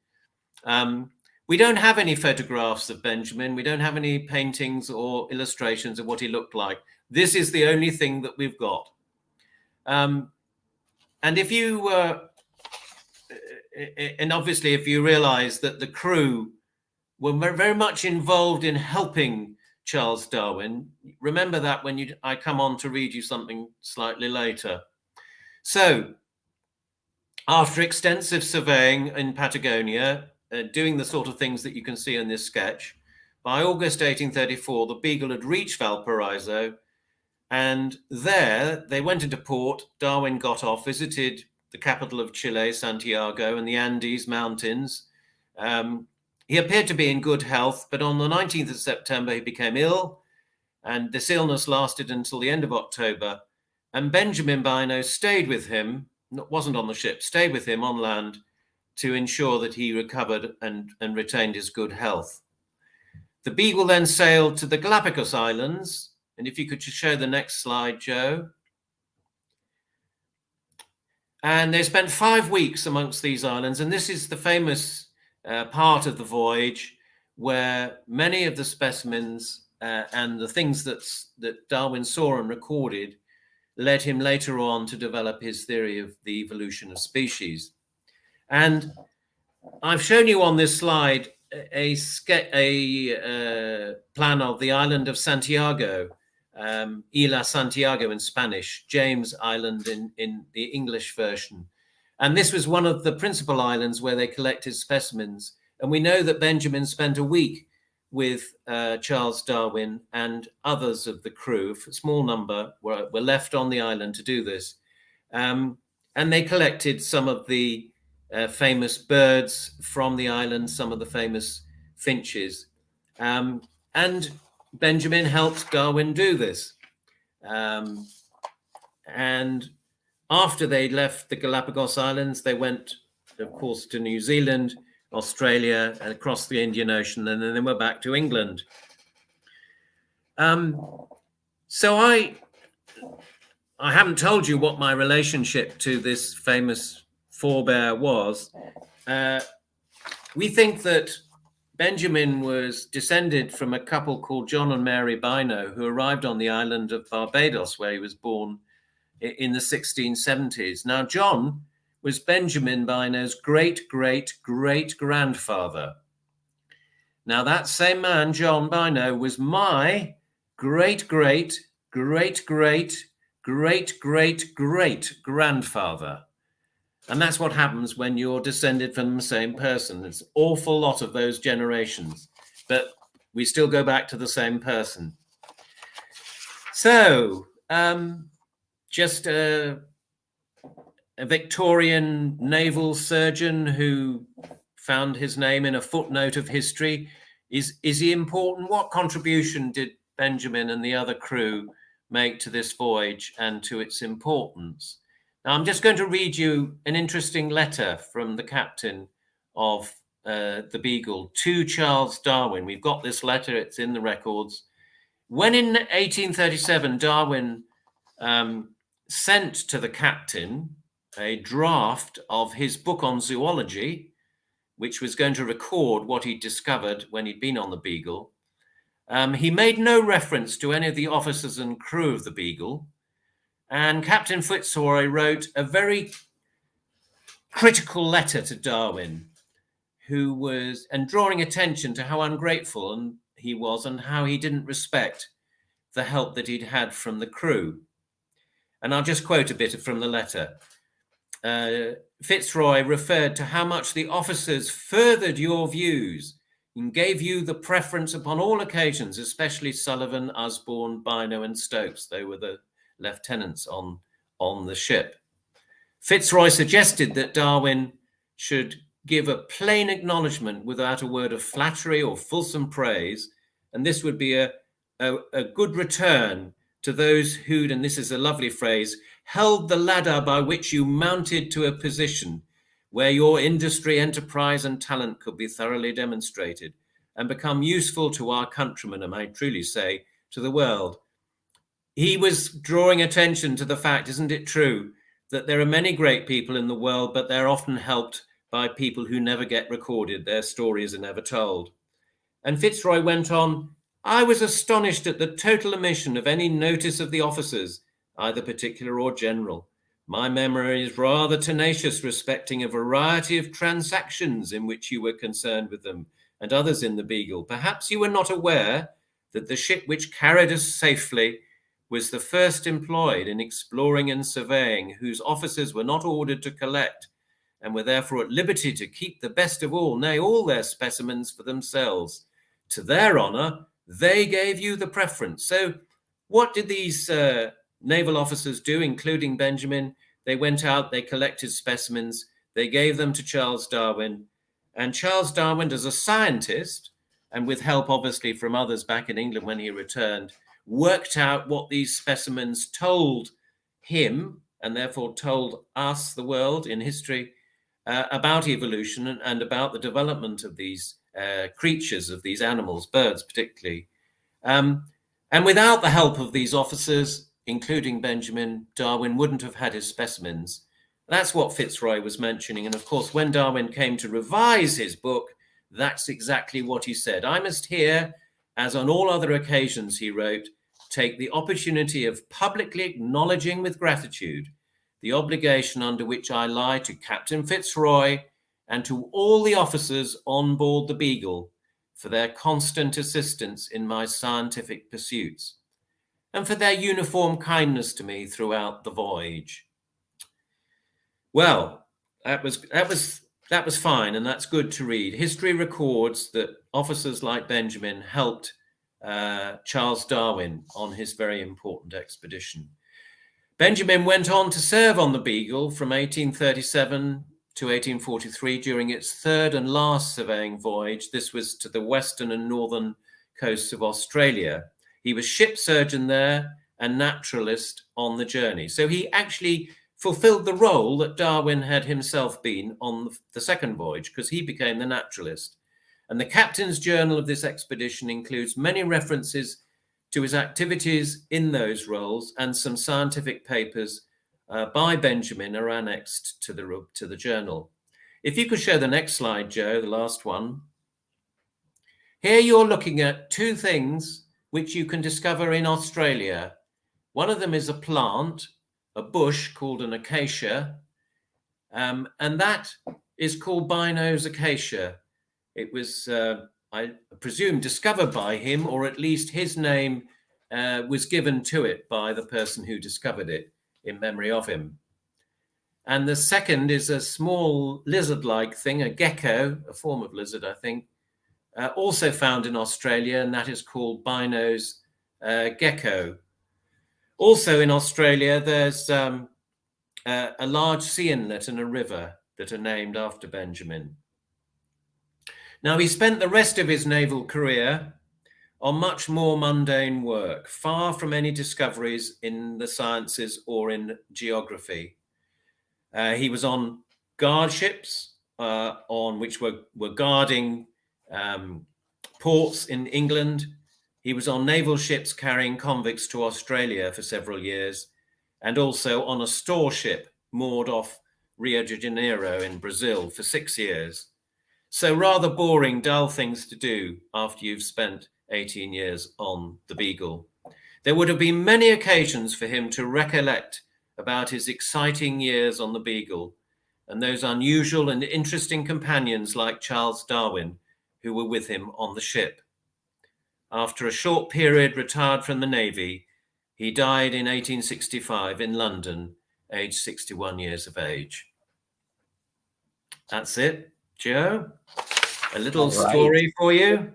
We don't have any photographs of Benjamin. We don't have any paintings or illustrations of what he looked like. This is the only thing that we've got. And if you, and obviously if you realize that the crew were very much involved in helping Charles Darwin, remember that when I come on to read you something slightly later. So after extensive surveying in Patagonia, doing the sort of things that you can see in this sketch, by August 1834, the Beagle had reached Valparaiso, and there they went into port. Darwin got off, visited the capital of Chile, Santiago, and the Andes Mountains. He appeared to be in good health, but on the 19th of September, he became ill, and this illness lasted until the end of October. And Benjamin Bynoe stayed with him, wasn't on the ship, stayed with him on land to ensure that he recovered and retained his good health. The Beagle then sailed to the Galapagos Islands. And if you could just show the next slide, Joe. And they spent 5 weeks amongst these islands. And this is the famous part of the voyage where many of the specimens and the things that Darwin saw and recorded led him later on to develop his theory of the evolution of species. And I've shown you on this slide a plan of the island of Santiago, Isla Santiago in Spanish, James Island in the English version. And this was one of the principal islands where they collected specimens. And we know that Benjamin spent a week with Charles Darwin, and others of the crew, a small number, were left on the island to do this. And they collected some of the famous birds from the island, some of the famous finches. And Benjamin helped Darwin do this. And after they left the Galapagos Islands, they went, of course, to New Zealand, Australia, and across the Indian Ocean, and then they were back to England. So I haven't told you what my relationship to this famous forebear was. We think that Benjamin was descended from a couple called John and Mary Bynoe, who arrived on the island of Barbados, where he was born in the 1670s. Now, John was Benjamin Bynoe's great-great-great-grandfather. Now, that same man, John Bynoe, was my great-great-great-great-great-great-grandfather. And that's what happens when you're descended from the same person. It's an awful lot of those generations, but we still go back to the same person. So, just a Victorian naval surgeon who found his name in a footnote of history. Is he important? What contribution did Benjamin and the other crew make to this voyage and to its importance? Now, I'm just going to read you an interesting letter from the captain of the Beagle to Charles Darwin. We've got this letter, it's in the records. When in 1837, Darwin sent to the captain a draft of his book on zoology, which was going to record what he'd discovered when he'd been on the Beagle, he made no reference to any of the officers and crew of the Beagle. And Captain Fitzroy wrote a very critical letter to Darwin, who was, and drawing attention to how ungrateful he was and how he didn't respect the help that he'd had from the crew. And I'll just quote a bit from the letter. Fitzroy referred to how much the officers furthered your views and gave you the preference upon all occasions, especially Sullivan, Osborne, Bynoe, and Stokes. They were the lieutenants on the ship. Fitzroy suggested that Darwin should give a plain acknowledgement without a word of flattery or fulsome praise, and this would be a good return to those who'd, and this is a lovely phrase, held the ladder by which you mounted to a position where your industry, enterprise, and talent could be thoroughly demonstrated and become useful to our countrymen, and I truly say, to the world. He was drawing attention to the fact, isn't it true, that there are many great people in the world, but they're often helped by people who never get recorded. Their stories are never told. And Fitzroy went on, I was astonished at the total omission of any notice of the officers, either particular or general. My memory is rather tenacious respecting a variety of transactions in which you were concerned with them and others in the Beagle. Perhaps you were not aware that the ship which carried us safely was the first employed in exploring and surveying, whose officers were not ordered to collect and were therefore at liberty to keep the best of all, nay, all their specimens for themselves. To their honour, they gave you the preference. So what did these naval officers do, including Benjamin? They went out, they collected specimens, they gave them to Charles Darwin. And Charles Darwin, as a scientist, and with help obviously from others back in England when he returned, worked out what these specimens told him, and therefore told us, the world, in history, about evolution and about the development of these creatures, of these animals, birds particularly. And without the help of these officers, including Benjamin, Darwin wouldn't have had his specimens. That's what Fitzroy was mentioning. And of course, when Darwin came to revise his book, that's exactly what he said. I must here, as on all other occasions, he wrote, take the opportunity of publicly acknowledging with gratitude the obligation under which I lie to Captain Fitzroy and to all the officers on board the Beagle for their constant assistance in my scientific pursuits and for their uniform kindness to me throughout the voyage. Well, that was fine, and that's good to read. History records that officers like Benjamin helped Charles Darwin on his very important expedition. Benjamin went on to serve on the Beagle from 1837 to 1843 during its third and last surveying voyage. This was to the western and northern coasts of Australia. He was ship surgeon there and naturalist on the journey. So he actually fulfilled the role that Darwin had himself been on the second voyage, because he became the naturalist. And the captain's journal of this expedition includes many references to his activities in those roles, and some scientific papers by Benjamin are annexed to the journal. If you could show the next slide, Joe, the last one. Here you're looking at two things which you can discover in Australia. One of them is a plant, a bush called an acacia, and that is called Bynoe's acacia. It was, I presume, discovered by him, or at least his name was given to it by the person who discovered it in memory of him. And the second is a small lizard-like thing, a gecko, a form of lizard, I think, also found in Australia, and that is called Bynoe's gecko. Also in Australia, there's a large sea inlet and a river that are named after Benjamin. Now, he spent the rest of his naval career on much more mundane work, far from any discoveries in the sciences or in geography. He was on guard ships on which were guarding ports in England. He was on naval ships carrying convicts to Australia for several years, and also on a store ship moored off Rio de Janeiro in Brazil for 6 years. So rather boring, dull things to do after you've spent 18 years on the Beagle. There would have been many occasions for him to recollect about his exciting years on the Beagle and those unusual and interesting companions like Charles Darwin, who were with him on the ship. After a short period retired from the Navy, he died in 1865 in London, aged 61 years of age. That's it, Joe. A little story for you.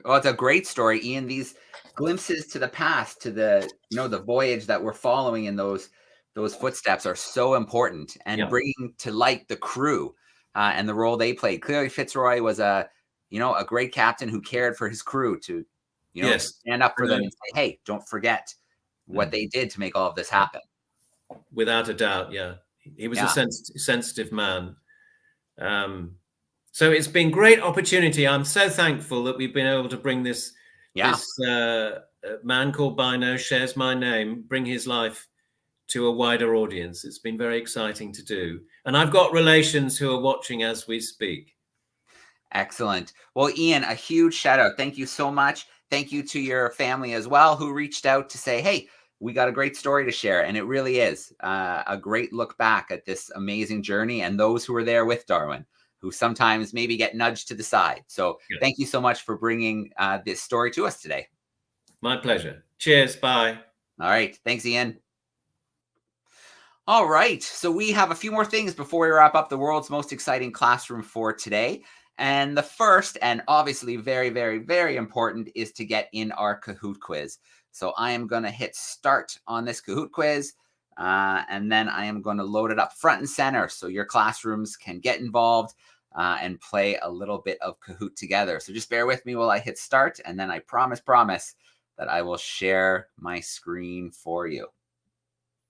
Well, it's a great story, Ian. These glimpses to the past, to the the voyage that we're following in those footsteps are so important, and bringing to light the crew and the role they played. Clearly, Fitzroy was a great captain who cared for his crew to stand up for them and say, hey, don't forget what they did to make all of this happen.
Without a doubt, he was a sensitive man. So it's been great opportunity. I'm so thankful that we've been able to bring this man called Bynoe, shares my name, bring his life to a wider audience. It's been very exciting to do. And I've got relations who are watching as we speak.
Excellent. Well, Ian, a huge shout out. Thank you so much. Thank you to your family as well, who reached out to say, hey, we got a great story to share. And it really is a great look back at this amazing journey and those who were there with Darwin, who sometimes maybe get nudged to the side. So thank you so much for bringing this story to us today.
My pleasure. Cheers. Bye.
All right. Thanks, Ian. All right. So we have a few more things before we wrap up the world's most exciting classroom for today. And the first, and obviously very, very, very important, is to get in our Kahoot quiz. So I am going to hit start on this Kahoot quiz, and then I am going to load it up front and center so your classrooms can get involved and play a little bit of Kahoot together. So just bear with me while I hit start, and then I promise that I will share my screen for you.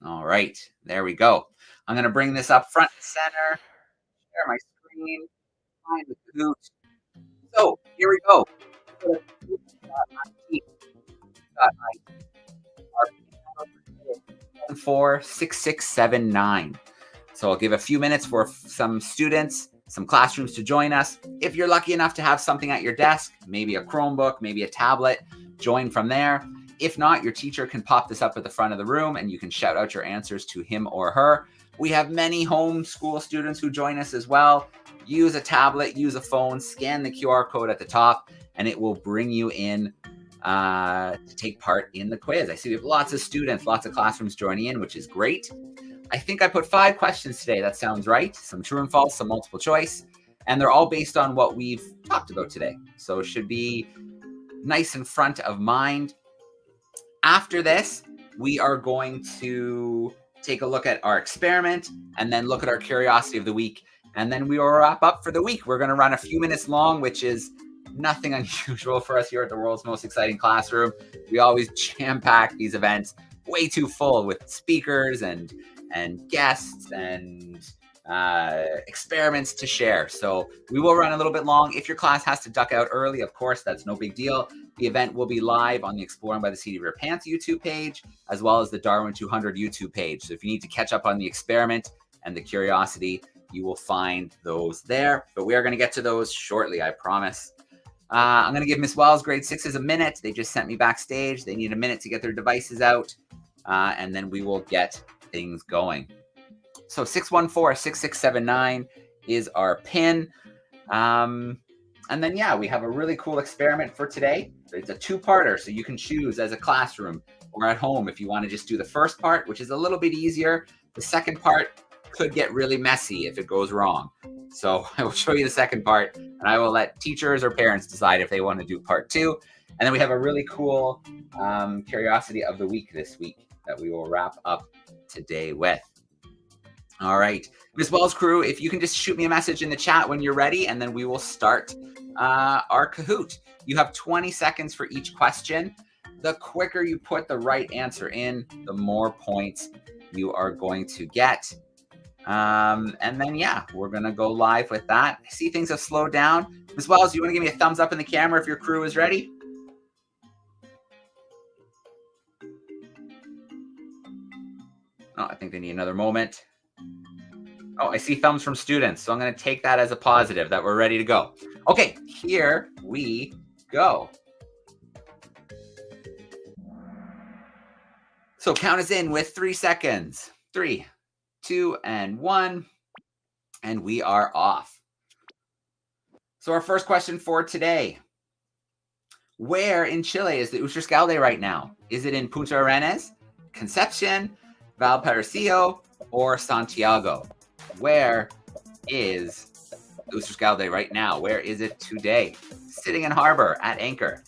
All right, there we go. I'm going to bring this up front and center, share my screen, find the Kahoot. So here we go. Got my 46679. So I'll give a few minutes for some students, some classrooms to join us. If you're lucky enough to have something at your desk, maybe a Chromebook, maybe a tablet, join from there. If not, your teacher can pop this up at the front of the room and you can shout out your answers to him or her. We have many homeschool students who join us as well. Use a tablet, use a phone, scan the QR code at the top, and it will bring you in to take part in the quiz. I see we have lots of students, lots of classrooms joining in, which is great. I think I put 5 questions today. That sounds right. Some true and false, some multiple choice, and they're all based on what we've talked about today. So it should be nice and front of mind. After this, we are going to take a look at our experiment and then look at our curiosity of the week. And then we will wrap up for the week. We're going to run a few minutes long, which is nothing unusual for us here at the world's most exciting classroom. We always jam-pack these events way too full with speakers and guests and experiments to share. So we will run a little bit long. If your class has to duck out early, of course, that's no big deal. The event will be live on the Exploring by the Seat of Your Pants YouTube page, as well as the DARWIN200 YouTube page. So if you need to catch up on the experiment and the curiosity, you will find those there. But we are going to get to those shortly, I promise. I'm going to give Miss Wells grade 6s a minute. They just sent me backstage. They need a minute to get their devices out, and then we will get things going. So 614-6679 is our pin. And then, we have a really cool experiment for today. It's a 2-parter, so you can choose as a classroom or at home if you want to just do the first part, which is a little bit easier. The second part could get really messy if it goes wrong. So I will show you the second part, and I will let teachers or parents decide if they want to do part 2. And then we have a really cool curiosity of the week this week that we will wrap up today with. All right, Ms. Wells crew, if you can just shoot me a message in the chat when you're ready, and then we will start our Kahoot. You have 20 seconds for each question. The quicker you put the right answer in, the more points you are going to get. And then, yeah, we're going to go live with that. I see things have slowed down. As well as you want to give me a thumbs up in the camera if your crew is ready? Oh, I think they need another moment. Oh, I see thumbs from students. So I'm going to take that as a positive that we're ready to go. Okay, here we go. So count us in with 3 seconds. 3, 2, and 1. And we are off. So our first question for today. Where in Chile is the Uxtrescalde right now? Is it in Punta Arenas, Concepcion, Valparasio, or Santiago? Where is the Uxtrescalde right now? Where is it today? Sitting in harbor at anchor.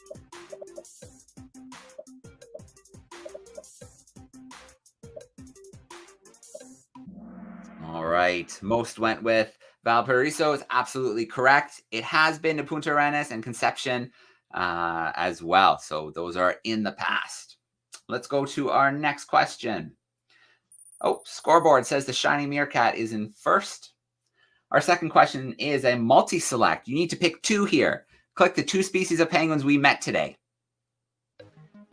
All right, most went with Valparaiso is absolutely correct. It has been to Punta Arenas and Concepcion as well. So those are in the past. Let's go to our next question. Oh, scoreboard says the shiny meerkat is in first. Our second question is a multi-select. You need to pick 2 here. Click the 2 species of penguins we met today.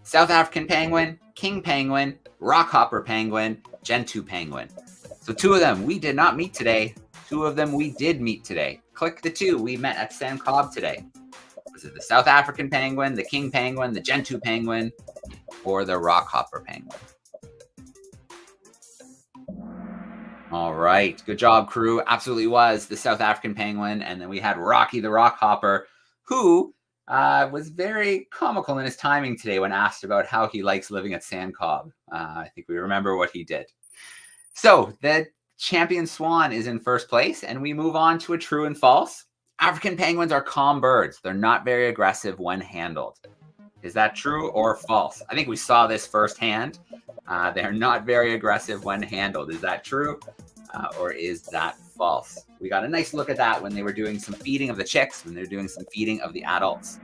South African penguin, king penguin, rockhopper penguin, gentoo penguin. So 2 of them we did not meet today. 2 of them we did meet today. Click the 2 we met at SANCCOB today. Was it the South African penguin, the king penguin, the gentoo penguin, or the rockhopper penguin? All right, good job, crew. Absolutely was the South African penguin. And then we had Rocky the rockhopper, who was very comical in his timing today when asked about how he likes living at SANCCOB. I think we remember what he did. So the champion swan is in first place, and we move on to a true and false. African penguins are calm birds. They're not very aggressive when handled. Is that true or false? I think we saw this firsthand. They're not very aggressive when handled. Is that true or is that false? We got a nice look at that when they were doing some feeding of the chicks, when they're doing some feeding of the adults.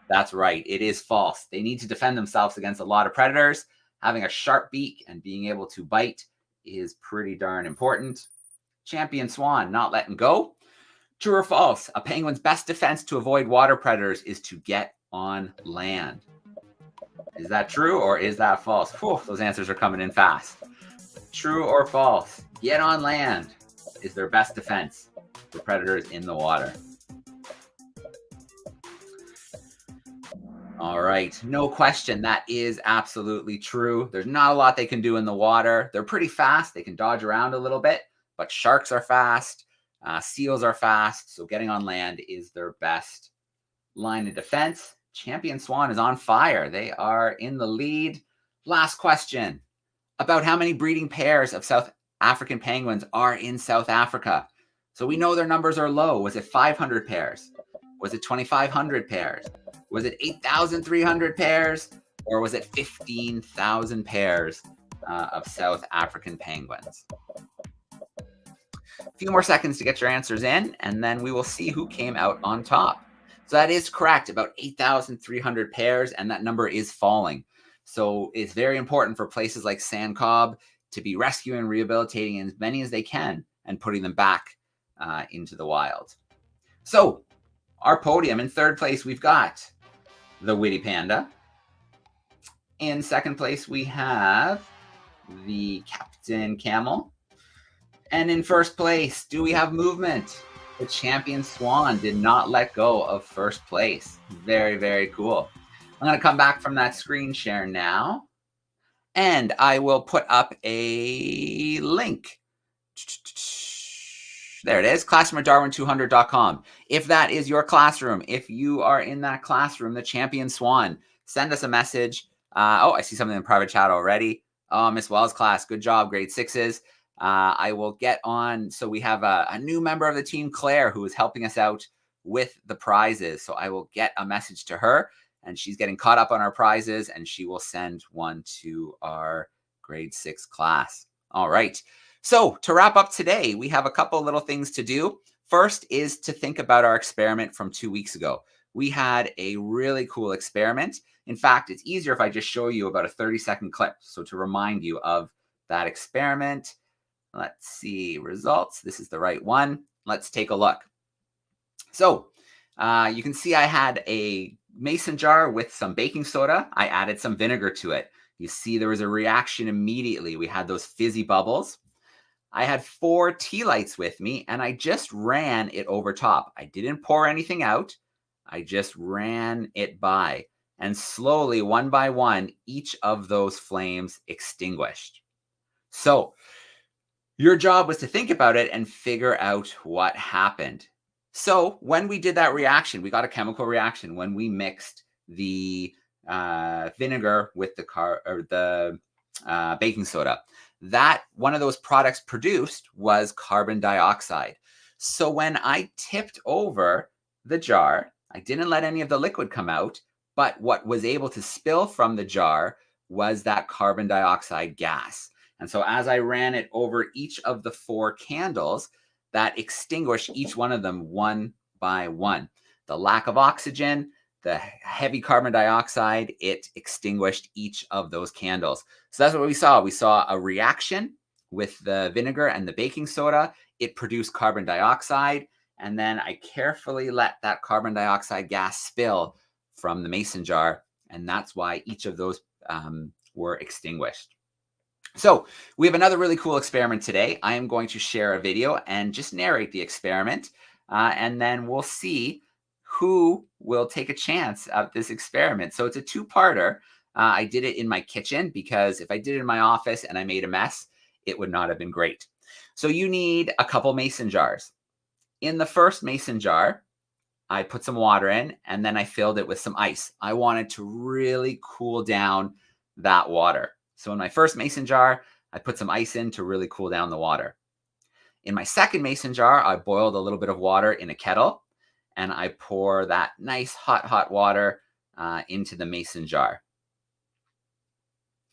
That's right. It is false. They need to defend themselves against a lot of predators. Having a sharp beak and being able to bite is pretty darn important. Champion swan, not letting go. True or false? A penguin's best defense to avoid water predators is to get on land. Is that true or is that false? Whew, those answers are coming in fast. True or false? Get on land is their best defense for predators in the water. All right, no question. That is absolutely true. There's not a lot they can do in the water. They're pretty fast. They can dodge around a little bit, but sharks are fast. Seals are fast. So getting on land is their best line of defense. Champion swan is on fire. They are in the lead. Last question about how many breeding pairs of South African penguins are in South Africa. So we know their numbers are low. Was it 500 pairs? Was it 2,500 pairs? Was it 8,300 pairs? Or was it 15,000 pairs of South African penguins? A few more seconds to get your answers in, and then we will see who came out on top. So that is correct, about 8,300 pairs, and that number is falling. So it's very important for places like SANCCOB to be rescuing and rehabilitating as many as they can and putting them back into the wild. So our podium, in third place, we've got the Witty Panda. In second place, we have the Captain Camel. And in first place, do we have movement? The champion swan did not let go of first place. Very, very cool. I'm going to come back from that screen share now. And I will put up a link. There it is, classroom at DARWIN200.com. If that is your classroom, if you are in that classroom, the champion swan, send us a message. Oh, I see something in private chat already. Oh, Miss Wells class, good job, grade 6s. I will get on. So we have a new member of the team, Claire, who is helping us out with the prizes. So I will get a message to her, and she's getting caught up on our prizes, and she will send one to our grade 6 class. All right. So to wrap up today, we have a couple little things to do. First is to think about our experiment from 2 weeks ago. We had a really cool experiment. In fact, it's easier if I just show you about a 30-second clip. So to remind you of that experiment, Let's see, results. This is the right one. Let's take a look. So you can see I had a mason jar with some baking soda. I added some vinegar to it. You see there was a reaction immediately. We had those fizzy bubbles. I had 4 tea lights with me, and I just ran it over top. I didn't pour anything out. I just ran it by. And slowly, one by one, each of those flames extinguished. So your job was to think about it and figure out what happened. So when we did that reaction, we got a chemical reaction when we mixed the vinegar with the baking soda. That one of those products produced was carbon dioxide. So when I tipped over the jar, I didn't let any of the liquid come out, but what was able to spill from the jar was that carbon dioxide gas. And so as I ran it over each of the 4 candles, that extinguished each one of them one by one. The lack of oxygen, the heavy carbon dioxide, it extinguished each of those candles. So that's what we saw. We saw a reaction with the vinegar and the baking soda. It produced carbon dioxide. And then I carefully let that carbon dioxide gas spill from the mason jar. And that's why each of those were extinguished. So we have another really cool experiment today. I am going to share a video and just narrate the experiment. And then we'll see who will take a chance at this experiment. So it's a 2-parter. I did it in my kitchen because if I did it in my office and I made a mess, it would not have been great. So you need a couple mason jars. In the first mason jar, I put some water in and then I filled it with some ice. I wanted to really cool down that water. So in my first mason jar, I put some ice in to really cool down the water. In my second mason jar, I boiled a little bit of water in a kettle and I pour that nice hot water into the mason jar.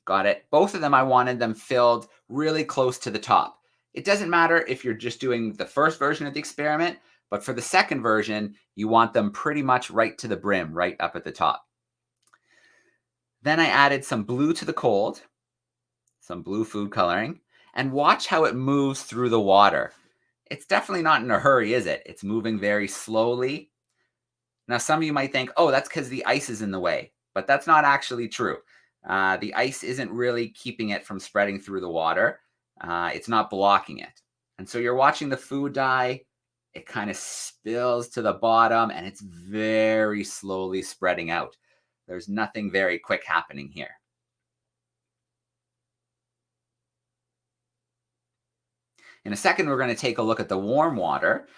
Got it? Both of them, I wanted them filled really close to the top. It doesn't matter if you're just doing the first version of the experiment, but for the second version, you want them pretty much right to the brim, right up at the top. Then I added some blue to the cold, some blue food coloring, and watch how it moves through the water. It's definitely not in a hurry, is it? It's moving very slowly. Now, some of you might think, oh, that's because the ice is in the way, but that's not actually true. The ice isn't really keeping it from spreading through the water. It's not blocking it. And so you're watching the food dye. It kind of spills to the bottom and it's very slowly spreading out. There's nothing very quick happening here. In a second, we're going to take a look at the warm water,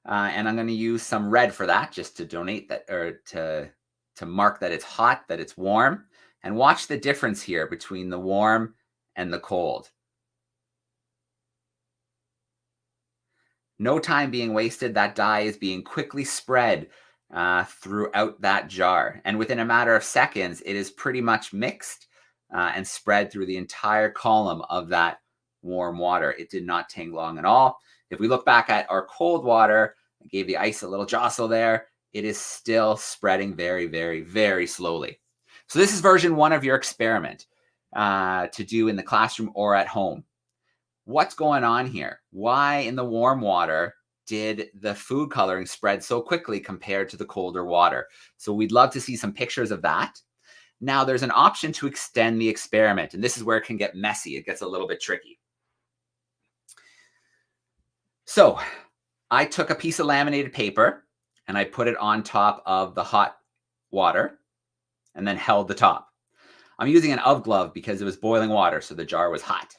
and I'm going to use some red for that, just to donate that, or to mark that it's hot, that it's warm, and watch the difference here between the warm and the cold. No time being wasted. That dye is being quickly spread throughout that jar, and within a matter of seconds, it is pretty much mixed and spread through the entire column of that warm water. It did not take long at all. If we look back at our cold water, I gave the ice a little jostle there. It is still spreading very, very, very slowly. So this is version 1 of your experiment to do in the classroom or at home. What's going on here? Why in the warm water did the food coloring spread so quickly compared to the colder water? So we'd love to see some pictures of that. Now there's an option to extend the experiment, and this is where it can get messy. It gets a little bit tricky. So I took a piece of laminated paper and I put it on top of the hot water and then held the top. I'm using an UV glove because it was boiling water, so the jar was hot.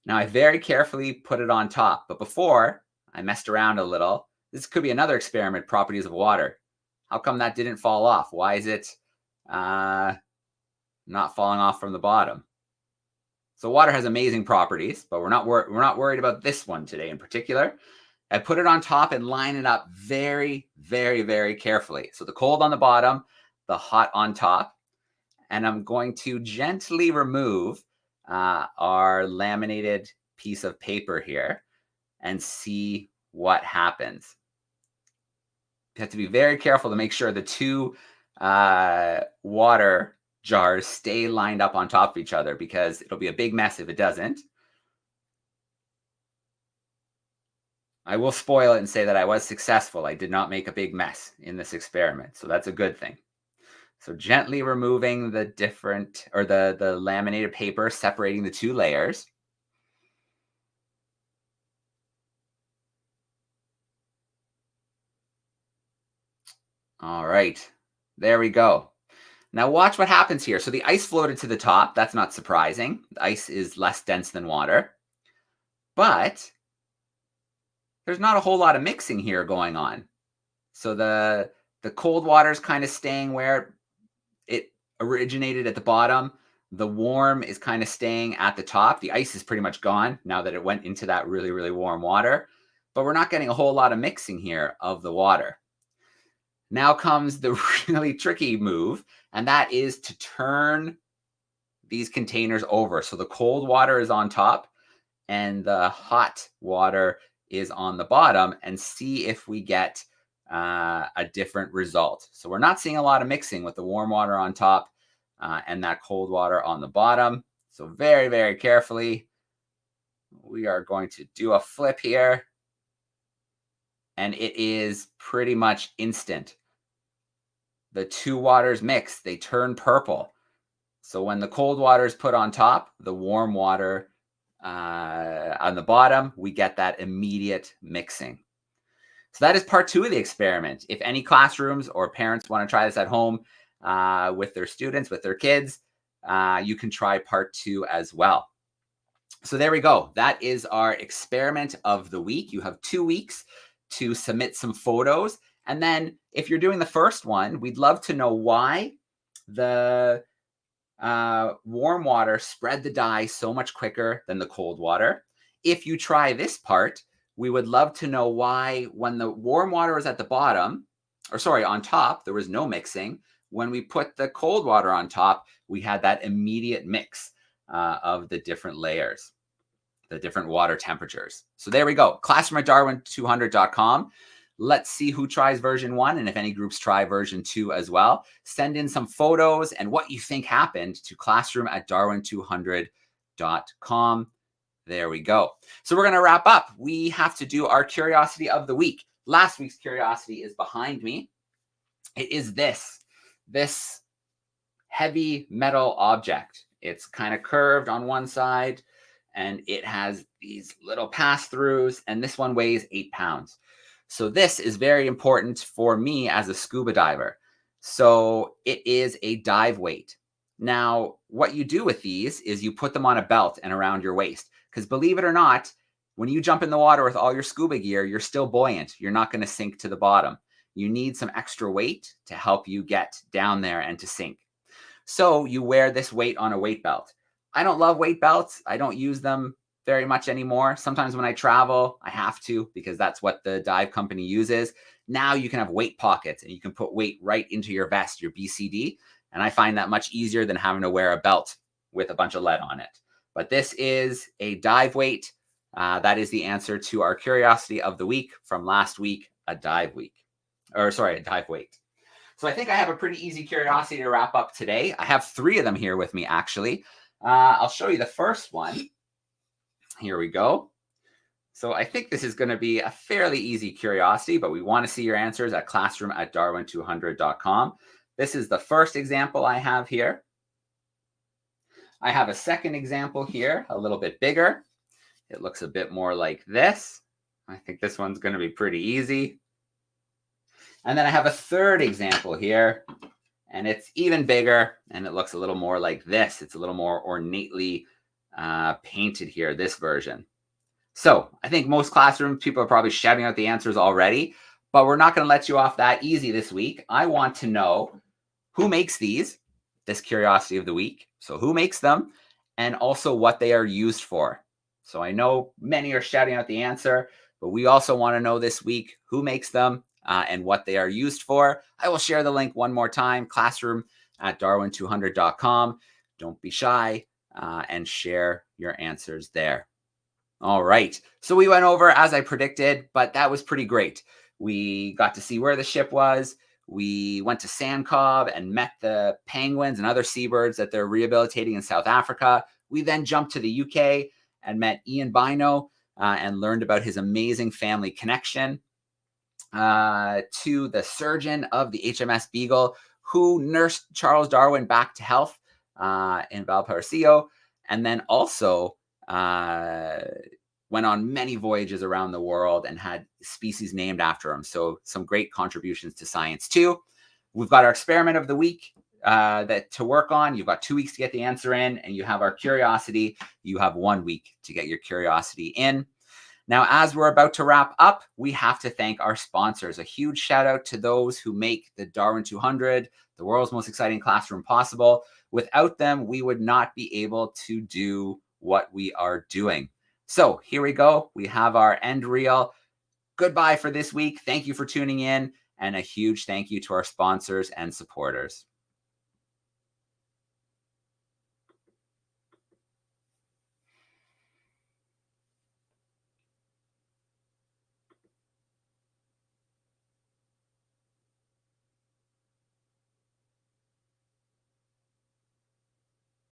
Now I very carefully put it on top, but before I messed around a little. This could be another experiment, properties of water. How come that didn't fall off? Why is it not falling off from the bottom? So water has amazing properties, but we're not worried about this one today in particular. I put it on top and line it up very, very, very carefully. So the cold on the bottom, the hot on top. And I'm going to gently remove our laminated piece of paper here and see what happens. You have to be very careful to make sure the two water jars stay lined up on top of each other, because it'll be a big mess if it doesn't. I will spoil it and say that I was successful. I did not make a big mess in this experiment, so that's a good thing. So gently removing the the laminated paper, separating the two layers. All right, there we go. Now watch what happens here. So the ice floated to the top. That's not surprising. The ice is less dense than water. But there's not a whole lot of mixing here going on. So the cold water is kind of staying where it originated at the bottom. The warm is kind of staying at the top. The ice is pretty much gone now that it went into that really, really warm water. But we're not getting a whole lot of mixing here of the water. Now comes the really tricky move, and that is to turn these containers over. So the cold water is on top and the hot water is on the bottom, and see if we get a different result. So we're not seeing a lot of mixing with the warm water on top and that cold water on the bottom. So very, very carefully, we are going to do a flip here. And it is pretty much instant. The two waters mix, they turn purple. So when the cold water is put on top, the warm water on the bottom, we get that immediate mixing. So that is part 2 of the experiment. If any classrooms or parents want to try this at home with their students, with their kids, you can try part 2 as well. So there we go. That is our experiment of the week. You have 2 weeks to submit some photos. And then if you're doing the first one, we'd love to know why the warm water spread the dye so much quicker than the cold water. If you try this part, we would love to know why when the warm water was at the bottom, or sorry, on top, there was no mixing. When we put the cold water on top, we had that immediate mix of the different layers, the different water temperatures. So there we go. Classroom at DARWIN200.com. Let's see who tries version 1 and if any groups try version 2 as well. Send in some photos and what you think happened to classroom at DARWIN200.com. There we go. So we're going to wrap up. We have to do our curiosity of the week. Last week's curiosity is behind me. It is this heavy metal object. It's kind of curved on one side and it has these little pass-throughs, and this one weighs 8 pounds. So this is very important for me as a scuba diver. So it is a dive weight. Now, what you do with these is you put them on a belt and around your waist. Because believe it or not, when you jump in the water with all your scuba gear, you're still buoyant. You're not going to sink to the bottom. You need some extra weight to help you get down there and to sink. So you wear this weight on a weight belt. I don't love weight belts. I don't use them very much anymore. Sometimes when I travel, I have to because that's what the dive company uses. Now you can have weight pockets and you can put weight right into your vest, your BCD. And I find that much easier than having to wear a belt with a bunch of lead on it. But this is a dive weight. That is the answer to our curiosity of the week from last week, a dive weight. So I think I have a pretty easy curiosity to wrap up today. I have 3 of them here with me, actually. I'll show you the first one. Here we go. So I think this is going to be a fairly easy curiosity, but we want to see your answers at classroom at DARWIN200.com. This is the first example I have here. I have a second example here, a little bit bigger. It looks a bit more like this. I think this one's going to be pretty easy. And then I have a third example here, and it's even bigger, and it looks a little more like this. It's a little more ornately painted here, this version. So I think most classrooms, people are probably shouting out the answers already, but we're not going to let you off that easy this week. I want to know who makes these, this curiosity of the week. So who makes them, and also what they are used for. So I know many are shouting out the answer, but we also want to know this week who makes them and what they are used for. I will share the link one more time, classroom at DARWIN200.com. Don't be shy and share your answers there. All right. So we went over as I predicted, but that was pretty great. We got to see where the ship was. We went to SANCCOB and met the penguins and other seabirds that they're rehabilitating in South Africa. We then jumped to the UK and met Bynoe, and learned about his amazing family connection, to the surgeon of the HMS Beagle, who nursed Charles Darwin back to health in Valparasio, and then also went on many voyages around the world and had species named after him. So some great contributions to science too. We've got our experiment of the week to work on. You've got 2 weeks to get the answer in, and you have our curiosity. You have 1 week to get your curiosity in. Now, as we're about to wrap up, we have to thank our sponsors. A huge shout out to those who make the Darwin200, the world's most exciting classroom, possible. Without them, we would not be able to do what we are doing. So here we go. We have our end reel. Goodbye for this week. Thank you for tuning in, and a huge thank you to our sponsors and supporters.